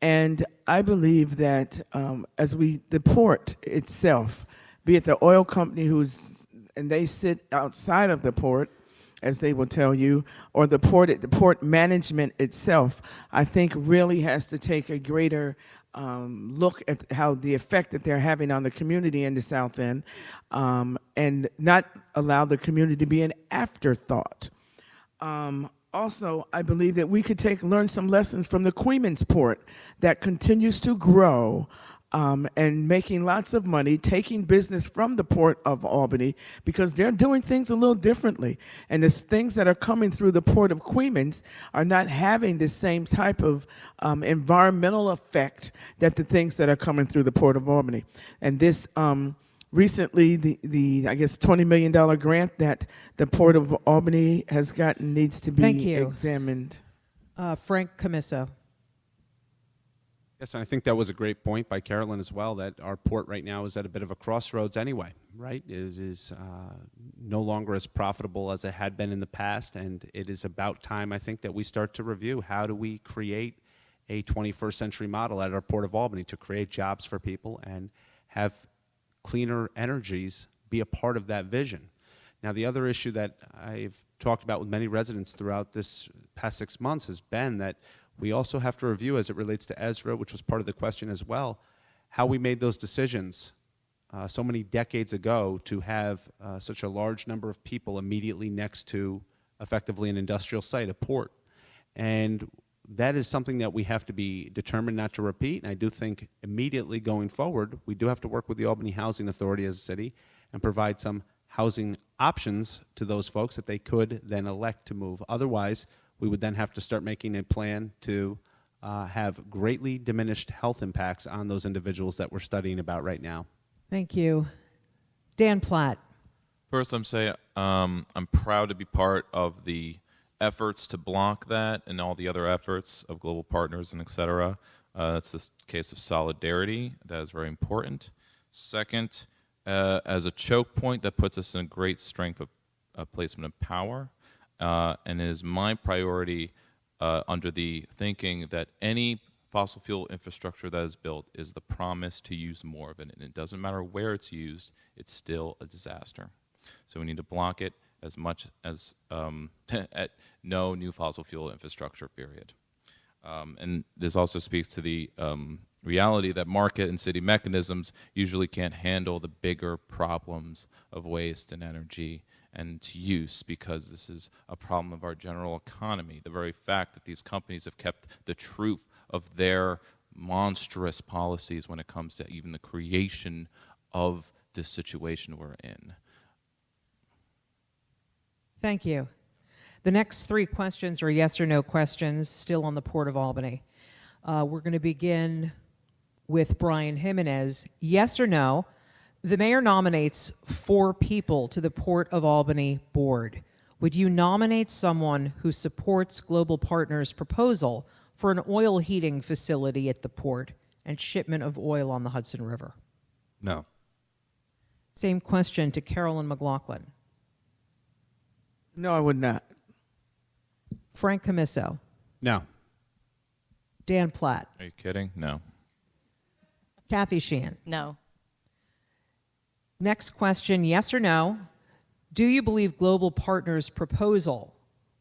And I believe that the port itself, be it the oil company and they sit outside of the port, as they will tell you, or the port management itself, I think really has to take a greater look at how the effect that they're having on the community in the South End, and not allow the community to be an afterthought. Also, I believe that we could learn some lessons from the Queens Port that continues to grow, and making lots of money, taking business from the Port of Albany, because they're doing things a little differently. And the things that are coming through the Port of Queens are not having the same type of environmental effect that the things that are coming through the Port of Albany. And this recently, the I guess $20 million grant that the Port of Albany has gotten needs to be examined. Frank Camiso. Yes, and I think that was a great point by Carolyn as well, that our port right now is at a bit of a crossroads anyway, right? It is no longer as profitable as it had been in the past, and it is about time, I think, that we start to review how do we create a 21st century model at our Port of Albany to create jobs for people and have cleaner energies be a part of that vision. Now, the other issue that I've talked about with many residents throughout this past 6 months has been that we also have to review, as it relates to Ezra, which was part of the question as well, how we made those decisions so many decades ago to have such a large number of people immediately next to effectively an industrial site, a port. And that is something that we have to be determined not to repeat. And I do think immediately going forward, we do have to work with the Albany Housing Authority as a city and provide some housing options to those folks that they could then elect to move. Otherwise, we would then have to start making a plan to have greatly diminished health impacts on those individuals that we're studying about right now. Thank you. Dan Platt. First, I'm proud to be part of the efforts to block that and all the other efforts of global partners and et cetera. That's the case of solidarity. That is very important. Second, as a choke point, that puts us in a great strength of placement of power. And it is my priority under the thinking that any fossil fuel infrastructure that is built is the promise to use more of it. And it doesn't matter where it's used, it's still a disaster. So we need to block it as much as at no new fossil fuel infrastructure, period. And this also speaks to the reality that market and city mechanisms usually can't handle the bigger problems of waste and energy and to use, because this is a problem of our general economy. The very fact that these companies have kept the truth of their monstrous policies when it comes to even the creation of this situation we're in. Thank you. The next three questions are yes or no questions, still on the Port of Albany. We're going to begin with Brian Jimenez. Yes or no? The mayor nominates 4 people to the Port of Albany board. Would you nominate someone who supports Global Partners' proposal for an oil heating facility at the port and shipment of oil on the Hudson River? No. Same question to Carolyn McLaughlin. No, I would not. Frank Camiso. No. Dan Platt. Are you kidding? No. Kathy Sheehan. No. Next question, yes or no? Do you believe Global Partners' proposal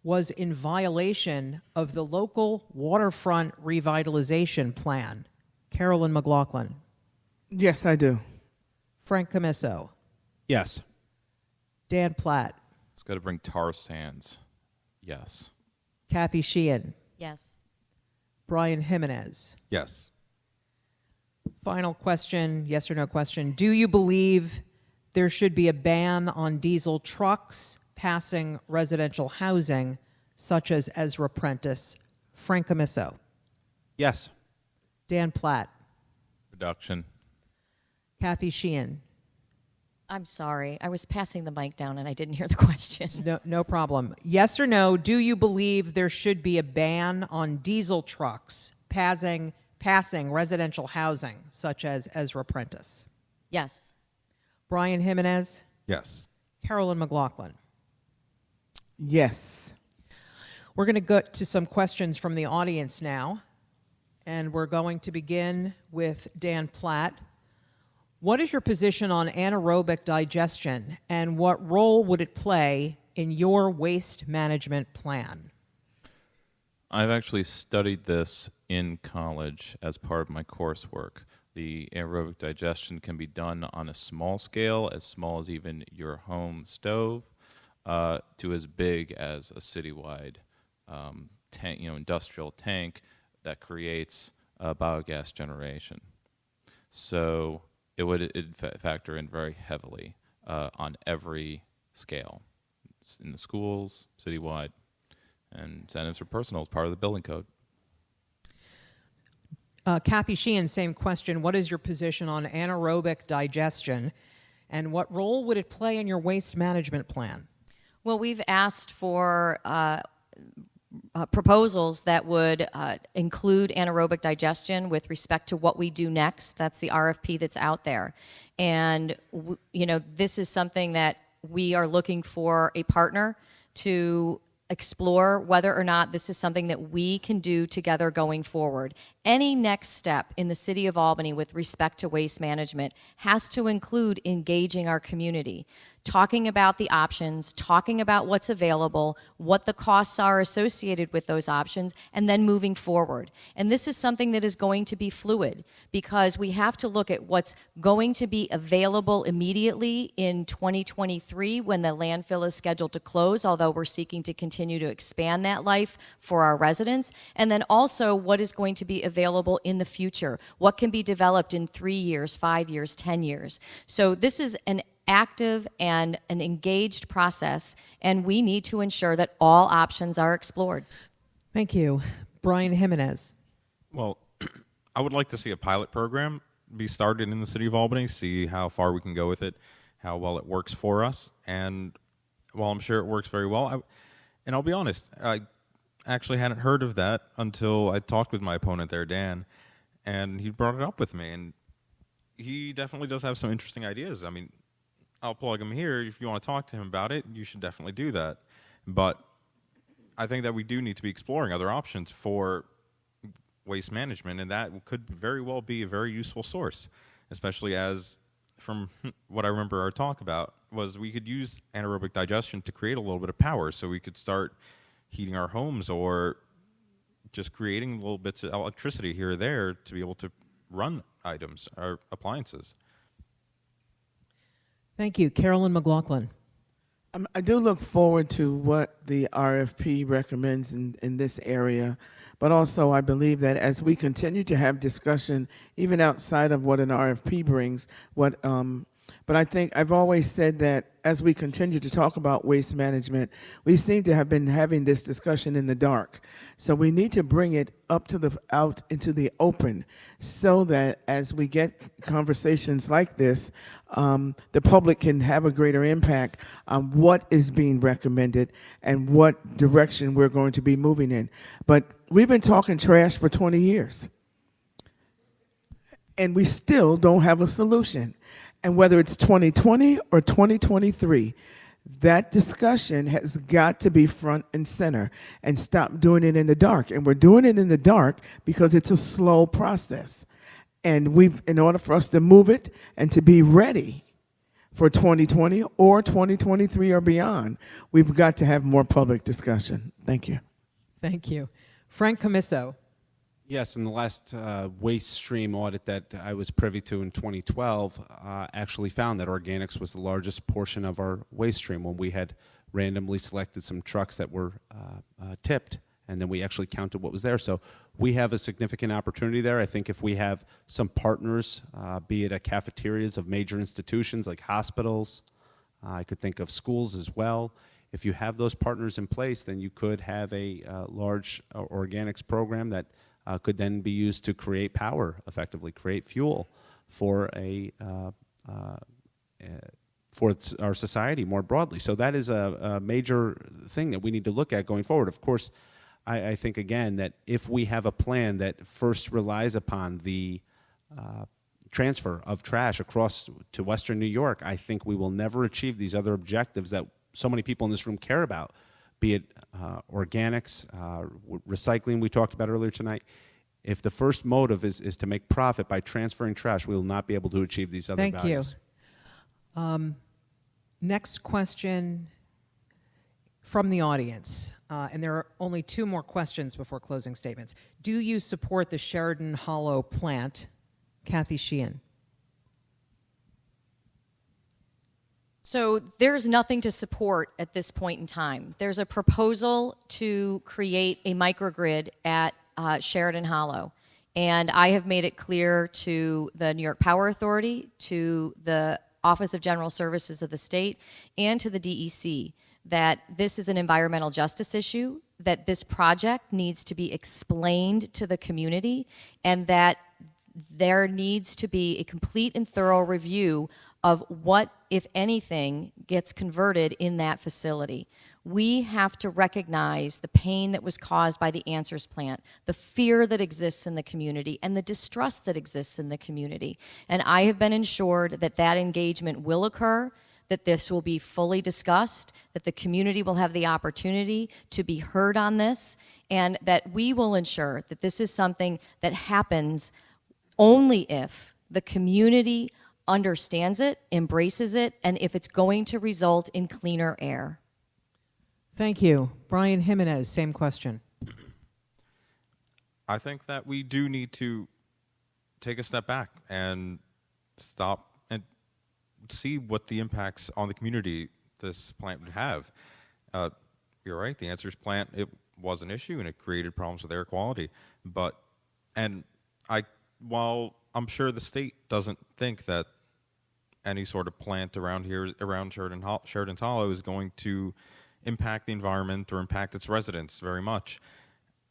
was in violation of the local waterfront revitalization plan? Carolyn McLaughlin. Yes, I do. Frank Camiso. Yes. Dan Platt. It's got to bring tar sands. Yes. Kathy Sheehan. Yes. Brian Jimenez. Yes. Final question, yes or no question. Do you believe there should be a ban on diesel trucks passing residential housing, such as Ezra Prentice? Frank Camiso. Yes. Dan Platt. Reduction. Kathy Sheehan. I'm sorry. I was passing the mic down and I didn't hear the question. No problem. Yes or no, do you believe there should be a ban on diesel trucks passing residential housing, such as Ezra Prentice? Yes. Brian Jimenez. Yes. Carolyn McLaughlin. Yes. We're going to go to some questions from the audience now, and we're going to begin with Dan Platt. What is your position on anaerobic digestion, and what role would it play in your waste management plan? I've actually studied this in college as part of my coursework. The aerobic digestion can be done on a small scale, as small as even your home stove, to as big as a citywide tank, industrial tank that creates biogas generation. So it would factor in very heavily on every scale, in the schools, citywide, and incentives for personal as part of the building code. Kathy Sheehan, same question. What is your position on anaerobic digestion, and what role would it play in your waste management plan? Well, we've asked for proposals that would include anaerobic digestion with respect to what we do next. That's the RFP that's out there. And, this is something that we are looking for a partner to explore whether or not this is something that we can do together going forward. Any next step in the city of Albany with respect to waste management has to include engaging our community, talking about the options, talking about what's available, what the costs are associated with those options, and then moving forward. And this is something that is going to be fluid because we have to look at what's going to be available immediately in 2023 when the landfill is scheduled to close, although we're seeking to continue to expand that life for our residents, and then also what is going to be available in the future, what can be developed in 3 years, 5 years, 10 years. So this is an active and an engaged process, and we need to ensure that all options are explored. Thank you. Brian Jimenez. Well, I would like to see a pilot program be started in the city of Albany, see how far we can go with it, how well it works for us. And while I'm sure it works very well, and I'll be honest, I actually hadn't heard of that until I talked with my opponent there, Dan, and he brought it up with me. And he definitely does have some interesting ideas. I mean, I'll plug him here. If you want to talk to him about it, you should definitely do that. But I think that we do need to be exploring other options for waste management, and that could very well be a very useful source, especially as, from what I remember our talk about, was we could use anaerobic digestion to create a little bit of power, so we could start heating our homes or just creating little bits of electricity here or there to be able to run items or appliances. Thank you. Carolyn McLaughlin. I do look forward to what the RFP recommends in this area, but also I believe that as we continue to have discussion, even outside of what an RFP brings, but I think I've always said that as we continue to talk about waste management, we seem to have been having this discussion in the dark. So we need to bring it out into the open, so that as we get conversations like this, the public can have a greater impact on what is being recommended and what direction we're going to be moving in. But we've been talking trash for 20 years, and we still don't have a solution. And whether it's 2020 or 2023, that discussion has got to be front and center and stop doing it in the dark. And we're doing it in the dark because it's a slow process. And in order for us to move it and to be ready for 2020 or 2023 or beyond, we've got to have more public discussion. Thank you. Thank you. Frank Comiso. Yes, in the last waste stream audit that I was privy to in 2012, actually found that organics was the largest portion of our waste stream when we had randomly selected some trucks that were tipped, and then we actually counted what was there. So we have a significant opportunity there. I think if we have some partners, be it at cafeterias of major institutions like hospitals, I could think of schools as well. If you have those partners in place, then you could have a large organics program that could then be used to create power, effectively create fuel for our society more broadly. So that is a major thing that we need to look at going forward. Of course, I think, again, that if we have a plan that first relies upon the transfer of trash across to Western New York, I think we will never achieve these other objectives that so many people in this room care about, be it organics, recycling we talked about earlier tonight. If the first motive is to make profit by transferring trash, we will not be able to achieve these other values. Thank you. Next question from the audience, and there are only 2 more questions before closing statements. Do you support the Sheridan Hollow plant? Kathy Sheehan. So there's nothing to support at this point in time. There's a proposal to create a microgrid at Sheridan Hollow. And I have made it clear to the New York Power Authority, to the Office of General Services of the state, and to the DEC that this is an environmental justice issue, that this project needs to be explained to the community, and that there needs to be a complete and thorough review of what, if anything, gets converted in that facility. We have to recognize the pain that was caused by the Answers plant, the fear that exists in the community, and the distrust that exists in the community. And I have been assured that that engagement will occur, that this will be fully discussed, that the community will have the opportunity to be heard on this, and that we will ensure that this is something that happens only if the community understands it, embraces it, and if it's going to result in cleaner air. Thank you. Brian Jimenez, same question. I think that we do need to take a step back and stop and see what the impacts on the community this plant would have. You're right, the Answers plant, it was an issue and it created problems with air quality. While I'm sure the state doesn't think that any sort of plant around here, around Sheridan's Hollow, is going to impact the environment or impact its residents very much,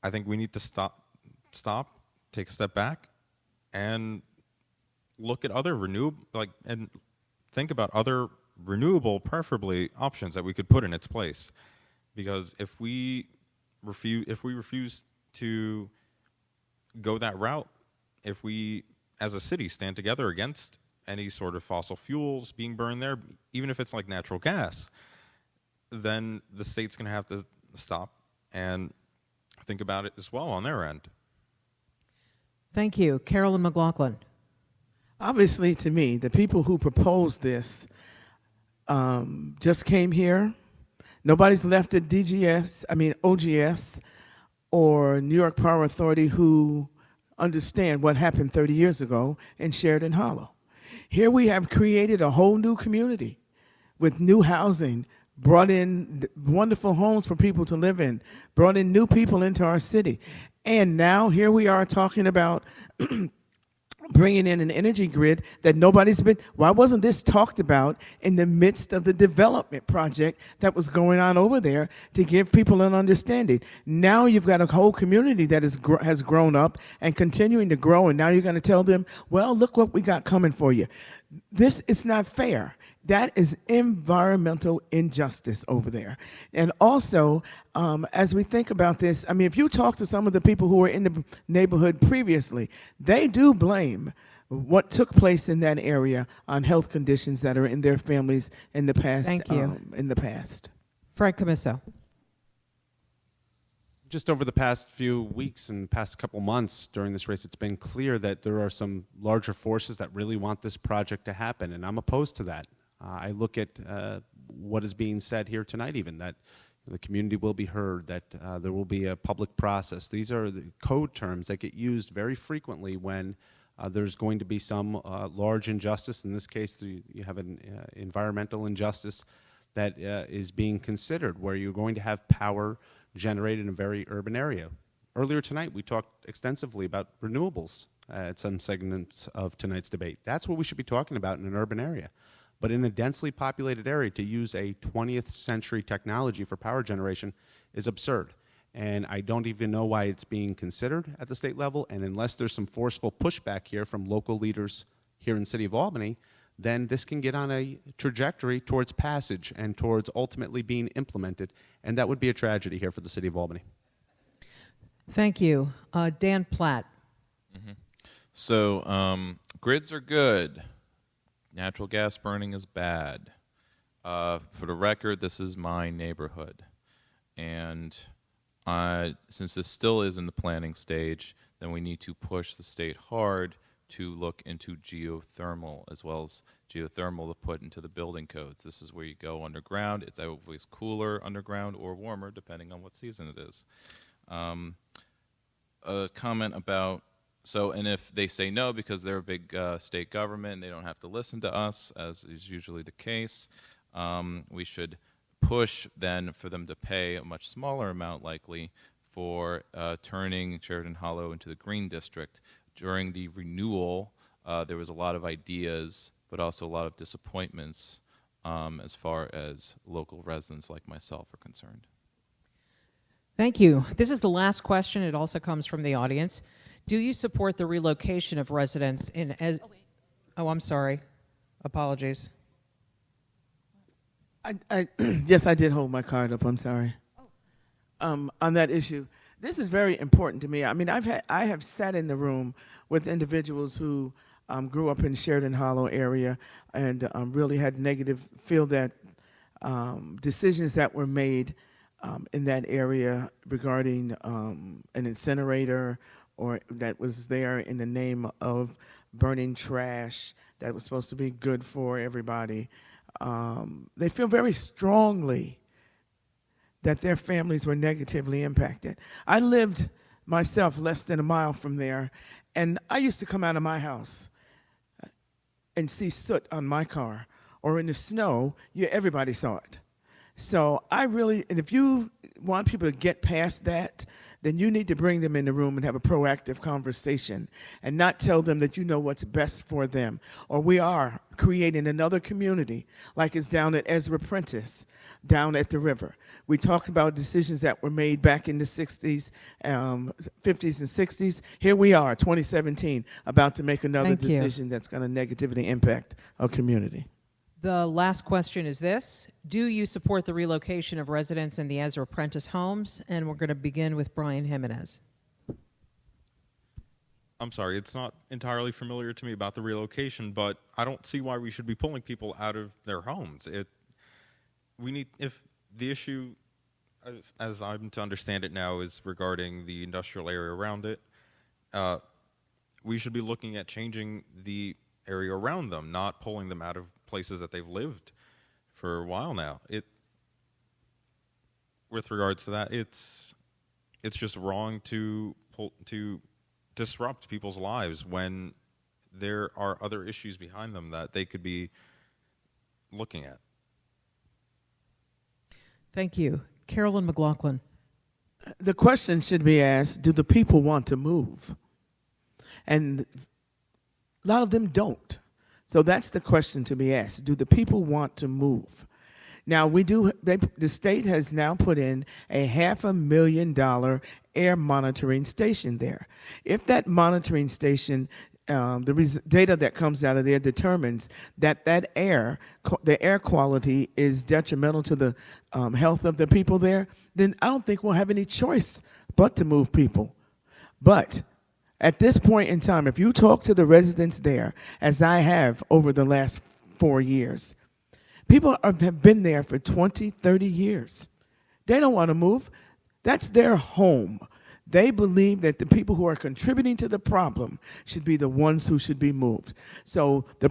I think we need to stop, take a step back, and look at other and think about other renewable, preferably, options that we could put in its place. Because if we refuse to go that route, if we, as a city, stand together against any sort of fossil fuels being burned there, even if it's like natural gas, then the state's going to have to stop and think about it as well on their end. Thank you. Carolyn McLaughlin. Obviously, to me, the people who proposed this just came here. Nobody's left at OGS or New York Power Authority who understand what happened 30 years ago in Sheridan Hollow. Here we have created a whole new community with new housing, brought in wonderful homes for people to live in, brought in new people into our city. And now here we are talking about bringing in an energy grid that why wasn't this talked about in the midst of the development project that was going on over there to give people an understanding? Now you've got a whole community that has grown up and continuing to grow, and now you're going to tell them, well, look what we got coming for you. This is not fair. That is environmental injustice over there. And also, as we think about this, if you talk to some of the people who were in the neighborhood previously, they do blame what took place in that area on health conditions that are in their families in the past. Thank you. In the past. Fred Camiso. Just over the past few weeks and past couple months during this race, it's been clear that there are some larger forces that really want this project to happen, and I'm opposed to that. I look at what is being said here tonight, even that the community will be heard, that there will be a public process. These are the code terms that get used very frequently when there's going to be some large injustice. In this case, you have an environmental injustice that is being considered, where you're going to have power generated in a very urban area. Earlier tonight, we talked extensively about renewables at some segments of tonight's debate. That's what we should be talking about in an urban area. But in a densely populated area, to use a 20th century technology for power generation is absurd. And I don't even know why it's being considered at the state level. And unless there's some forceful pushback here from local leaders here in the city of Albany, then this can get on a trajectory towards passage and towards ultimately being implemented. And that would be a tragedy here for the city of Albany. Thank you. Dan Platt. Mm-hmm. So grids are good. Natural gas burning is bad. For the record, this is my neighborhood. And since this still is in the planning stage, then we need to push the state hard to look into geothermal, as well as geothermal to put into the building codes. This is where you go underground. It's always cooler underground or warmer, depending on what season it is. A comment about, and if they say no because they're a big state government and they don't have to listen to us, as is usually the case, we should push then for them to pay a much smaller amount, likely, for turning Sheridan Hollow into the Green District. During the renewal, there was a lot of ideas, but also a lot of disappointments as far as local residents like myself are concerned. Thank you. This is the last question. It also comes from the audience. Do you support the relocation of residents in I'm sorry. Apologies. Yes, I did hold my card up. I'm sorry. On that issue, this is very important to me. I mean, I have sat in the room with individuals who grew up in Sheridan Hollow area and really had feel that decisions that were made in that area regarding an incinerator or that was there in the name of burning trash that was supposed to be good for everybody. They feel very strongly that their families were negatively impacted. I lived myself less than a mile from there, and I used to come out of my house and see soot on my car, or in the snow, everybody saw it. So and if you want people to get past that, then you need to bring them in the room and have a proactive conversation and not tell them that you know what's best for them. Or we are creating another community like it's down at Ezra Prentice, down at the river. We talk about decisions that were made back in the 60s, 50s and 60s. Here we are, 2017, about to make another Thank you. decision that's going to negatively impact our community. The last question is this. Do you support the relocation of residents in the Ezra Prentice homes? And we're going to begin with Brian Jimenez. I'm sorry, it's not entirely familiar to me about the relocation, but I don't see why we should be pulling people out of their homes. If the issue, as I'm to understand it now, is regarding the industrial area around it, we should be looking at changing the area around them, not pulling them out of places that they've lived for a while now. With regards to that, it's just wrong to disrupt people's lives when there are other issues behind them that they could be looking at. Thank you. Carolyn McLaughlin. The question should be asked, do the people want to move? And a lot of them don't. So that's the question to be asked. Do the people want to move? Now, the state has now put in a $500,000 air monitoring station there. If that monitoring station, the data that comes out of there determines that the air quality is detrimental to the health of the people there, then I don't think we'll have any choice but to move people. But at this point in time, if you talk to the residents there, as I have over the last 4 years, people have been there for 20, 30 years. They don't want to move. That's their home. They believe that the people who are contributing to the problem should be the ones who should be moved. So the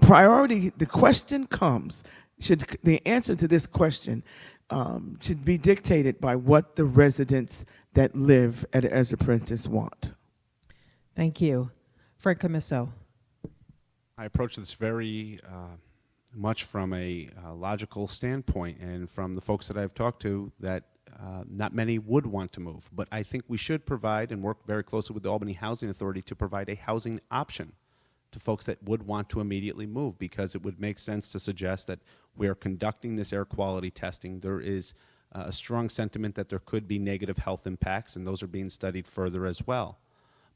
question comes, the answer to this question should be dictated by what the residents that live at Ezra Prentice want. Thank you. Frank Camiso. I approach this very much from a logical standpoint, and from the folks that I've talked to, that not many would want to move. But I think we should provide and work very closely with the Albany Housing Authority to provide a housing option to folks that would want to immediately move, because it would make sense to suggest that we are conducting this air quality testing. There is a strong sentiment that there could be negative health impacts, and those are being studied further as well.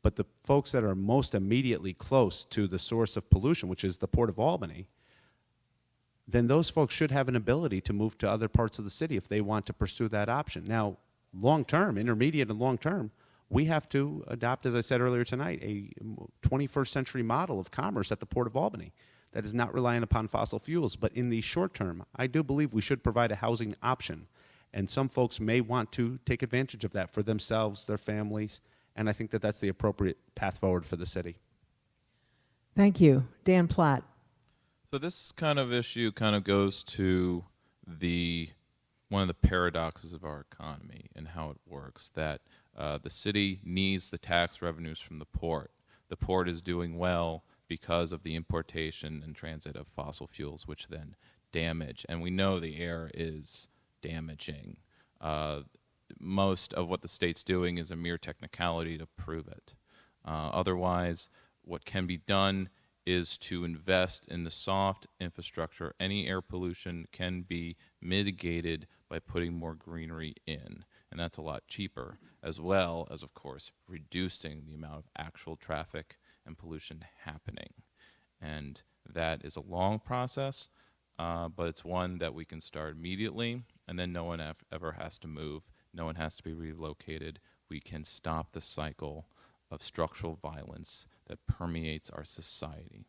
But the folks that are most immediately close to the source of pollution, which is the Port of Albany, then those folks should have an ability to move to other parts of the city if they want to pursue that option. Now, long-term, intermediate and long-term, we have to adopt, as I said earlier tonight, a 21st century model of commerce at the Port of Albany that is not reliant upon fossil fuels. But in the short term, I do believe we should provide a housing option. And some folks may want to take advantage of that for themselves, their families, and I think that that's the appropriate path forward for the city. Thank you. Dan Platt. So this kind of issue kind of goes to one of the paradoxes of our economy and how it works, that the city needs the tax revenues from the port. The port is doing well because of the importation and transit of fossil fuels, which then damage. And we know the air is damaging. Most of what the state's doing is a mere technicality to prove it. Otherwise, what can be done is to invest in the soft infrastructure. Any air pollution can be mitigated by putting more greenery in, and that's a lot cheaper, as well as, of course, reducing the amount of actual traffic and pollution happening. And that is a long process, but it's one that we can start immediately, and then no one ever has to move. No one has to be relocated. We can stop the cycle of structural violence that permeates our society.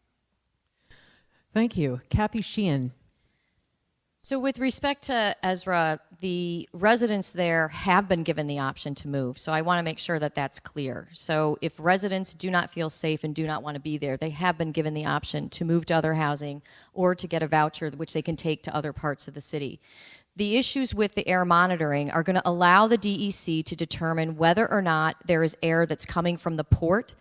Thank you. Kathy Sheehan. So with respect to Ezra, the residents there have been given the option to move. So I want to make sure that that's clear. So if residents do not feel safe and do not want to be there, they have been given the option to move to other housing or to get a voucher which they can take to other parts of the city. The issues with the air monitoring are going to allow the DEC to determine whether or not there is air that's coming from the port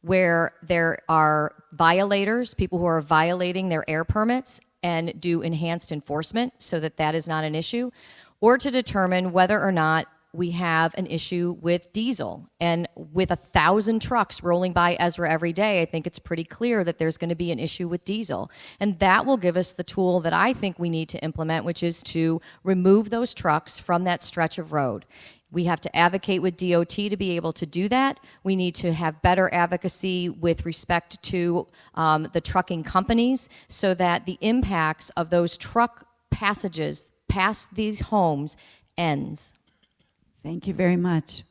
where there are violators, people who are violating their air permits, and do enhanced enforcement so that that is not an issue, or to determine whether or not we have an issue with diesel. And with 1,000 trucks rolling by Ezra every day, I think it's pretty clear that there's going to be an issue with diesel. And that will give us the tool that I think we need to implement, which is to remove those trucks from that stretch of road. We have to advocate with DOT to be able to do that. We need to have better advocacy with respect to the trucking companies so that the impacts of those truck passages past these homes ends. Thank you very much.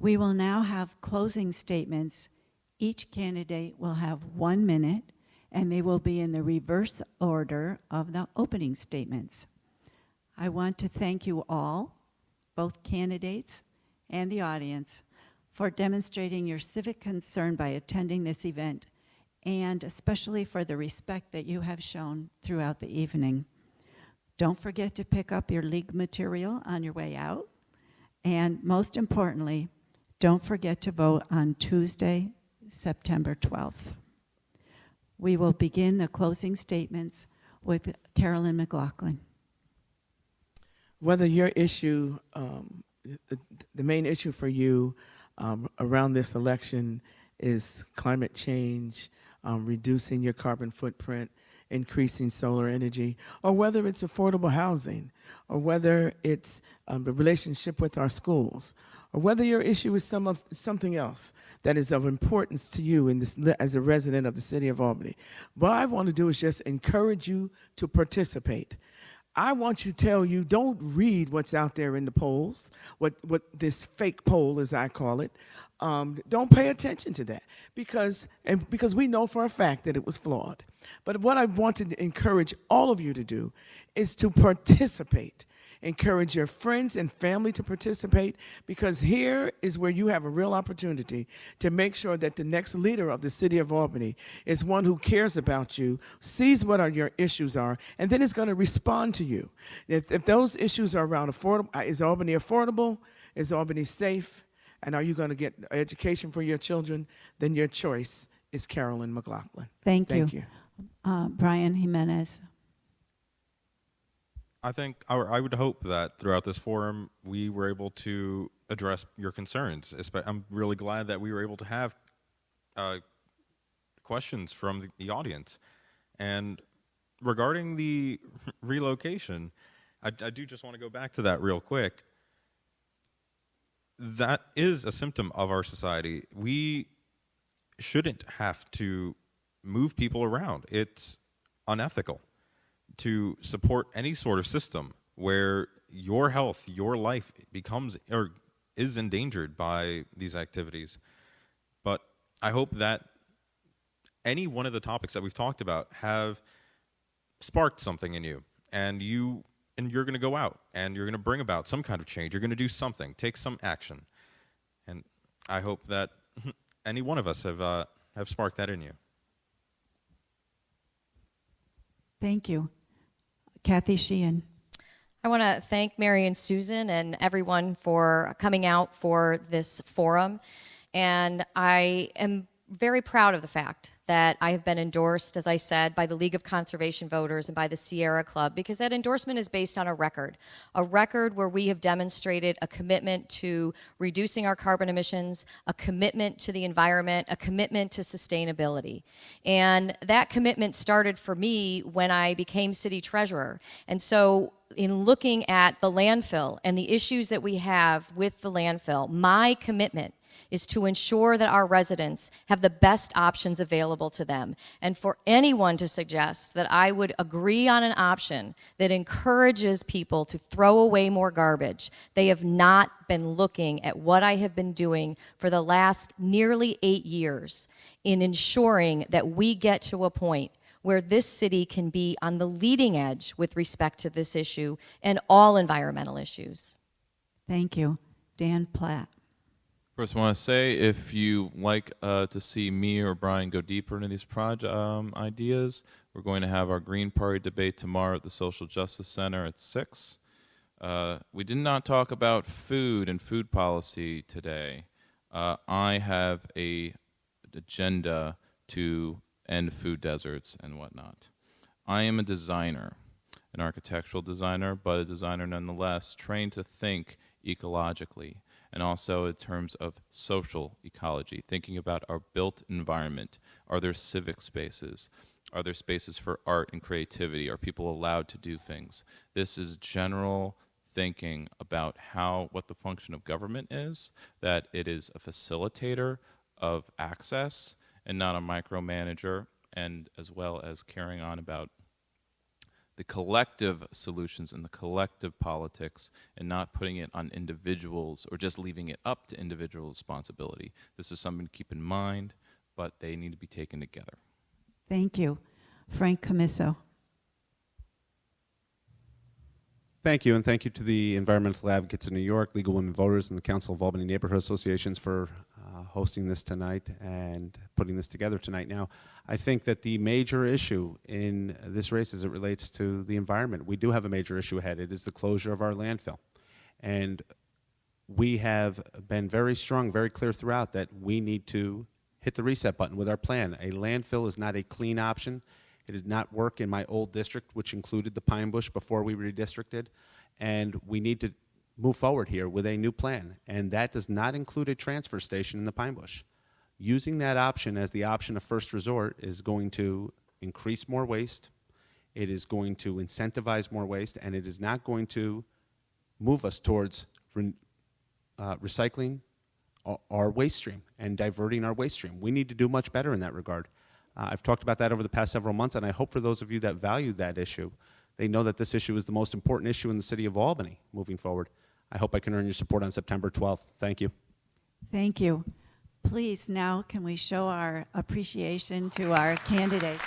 We will now have closing statements. Each candidate will have 1 minute, and they will be in the reverse order of the opening statements. I want to thank you all, both candidates and the audience, for demonstrating your civic concern by attending this event, and especially for the respect that you have shown throughout the evening. Don't forget to pick up your league material on your way out. And most importantly, don't forget to vote on Tuesday, September 12th. We will begin the closing statements with Carolyn McLaughlin. Whether your issue, the main issue for you around this election is climate change, reducing your carbon footprint, increasing solar energy, or whether it's affordable housing, or whether it's the relationship with our schools, or whether your issue is something else that is of importance to you as a resident of the city of Albany. What I want to do is just encourage you to participate. I want to tell you, don't read what's out there in the polls, what this fake poll, as I call it. Don't pay attention to that because we know for a fact that it was flawed. But what I want to encourage all of you to do is to participate. Encourage your friends and family to participate, because here is where you have a real opportunity to make sure that the next leader of the city of Albany is one who cares about you, sees what your issues are, and then is going to respond to you. If those issues are around affordable, is Albany affordable? Is Albany safe? And are you going to get education for your children? Then your choice is Carolyn McLaughlin. Thank you. Thank you. Brian Jimenez. I think I would hope that throughout this forum we were able to address your concerns. I'm really glad that we were able to have questions from the audience. And regarding the relocation, I do just want to go back to that real quick. That is a symptom of our society. We shouldn't have to move people around. It's unethical to support any sort of system where your health, your life becomes or is endangered by these activities. But I hope that any one of the topics that we've talked about have sparked something in you, and you're going to go out and you're going to bring about some kind of change. You're going to do something, take some action. And I hope that any one of us have sparked that in you. Thank you. Kathy Sheehan. I want to thank Mary and Susan and everyone for coming out for this forum. And I am very proud of the fact that I have been endorsed, as I said, by the League of Conservation Voters and by the Sierra Club, because that endorsement is based on a record where we have demonstrated a commitment to reducing our carbon emissions, a commitment to the environment, a commitment to sustainability. And that commitment started for me when I became city treasurer. And so in looking at the landfill and the issues that we have with the landfill, my commitment is to ensure that our residents have the best options available to them. And for anyone to suggest that I would agree on an option that encourages people to throw away more garbage, they have not been looking at what I have been doing for the last nearly 8 years in ensuring that we get to a point where this city can be on the leading edge with respect to this issue and all environmental issues. Thank you. Dan Platt. First, I want to say if you like to see me or Brian go deeper into these ideas, we're going to have our Green Party debate tomorrow at the Social Justice Center at 6. We did not talk about food and food policy today. I have an agenda to end food deserts and whatnot. I am a designer, an architectural designer, but a designer nonetheless, trained to think ecologically and also in terms of social ecology, thinking about our built environment. Are there civic spaces? Are there spaces for art and creativity? Are people allowed to do things? This is general thinking about what the function of government is, that it is a facilitator of access and not a micromanager, and as well as carrying on about the collective solutions and the collective politics and not putting it on individuals or just leaving it up to individual responsibility. This is something to keep in mind, but they need to be taken together. Thank you. Frank Camiso. Thank you, and thank you to the Environmental Advocates of New York, League of Women Voters, and the Council of Albany Neighborhood Associations for hosting this tonight and putting this together tonight. Now, I think that the major issue in this race as it relates to the environment, we do have a major issue ahead. It is the closure of our landfill. And we have been very strong, very clear throughout that we need to hit the reset button with our plan. A landfill is not a clean option. It did not work in my old district, which included the Pine Bush before we redistricted. And we need to move forward here with a new plan. And that does not include a transfer station in the Pine Bush. Using that option as the option of first resort is going to increase more waste. It is going to incentivize more waste, and it is not going to move us towards recycling our waste stream and diverting our waste stream. We need to do much better in that regard. I've talked about that over the past several months, and I hope for those of you that value that issue, they know that this issue is the most important issue in the city of Albany moving forward. I hope I can earn your support on September 12th. Thank you. Thank you. Please, now can we show our appreciation to our candidates?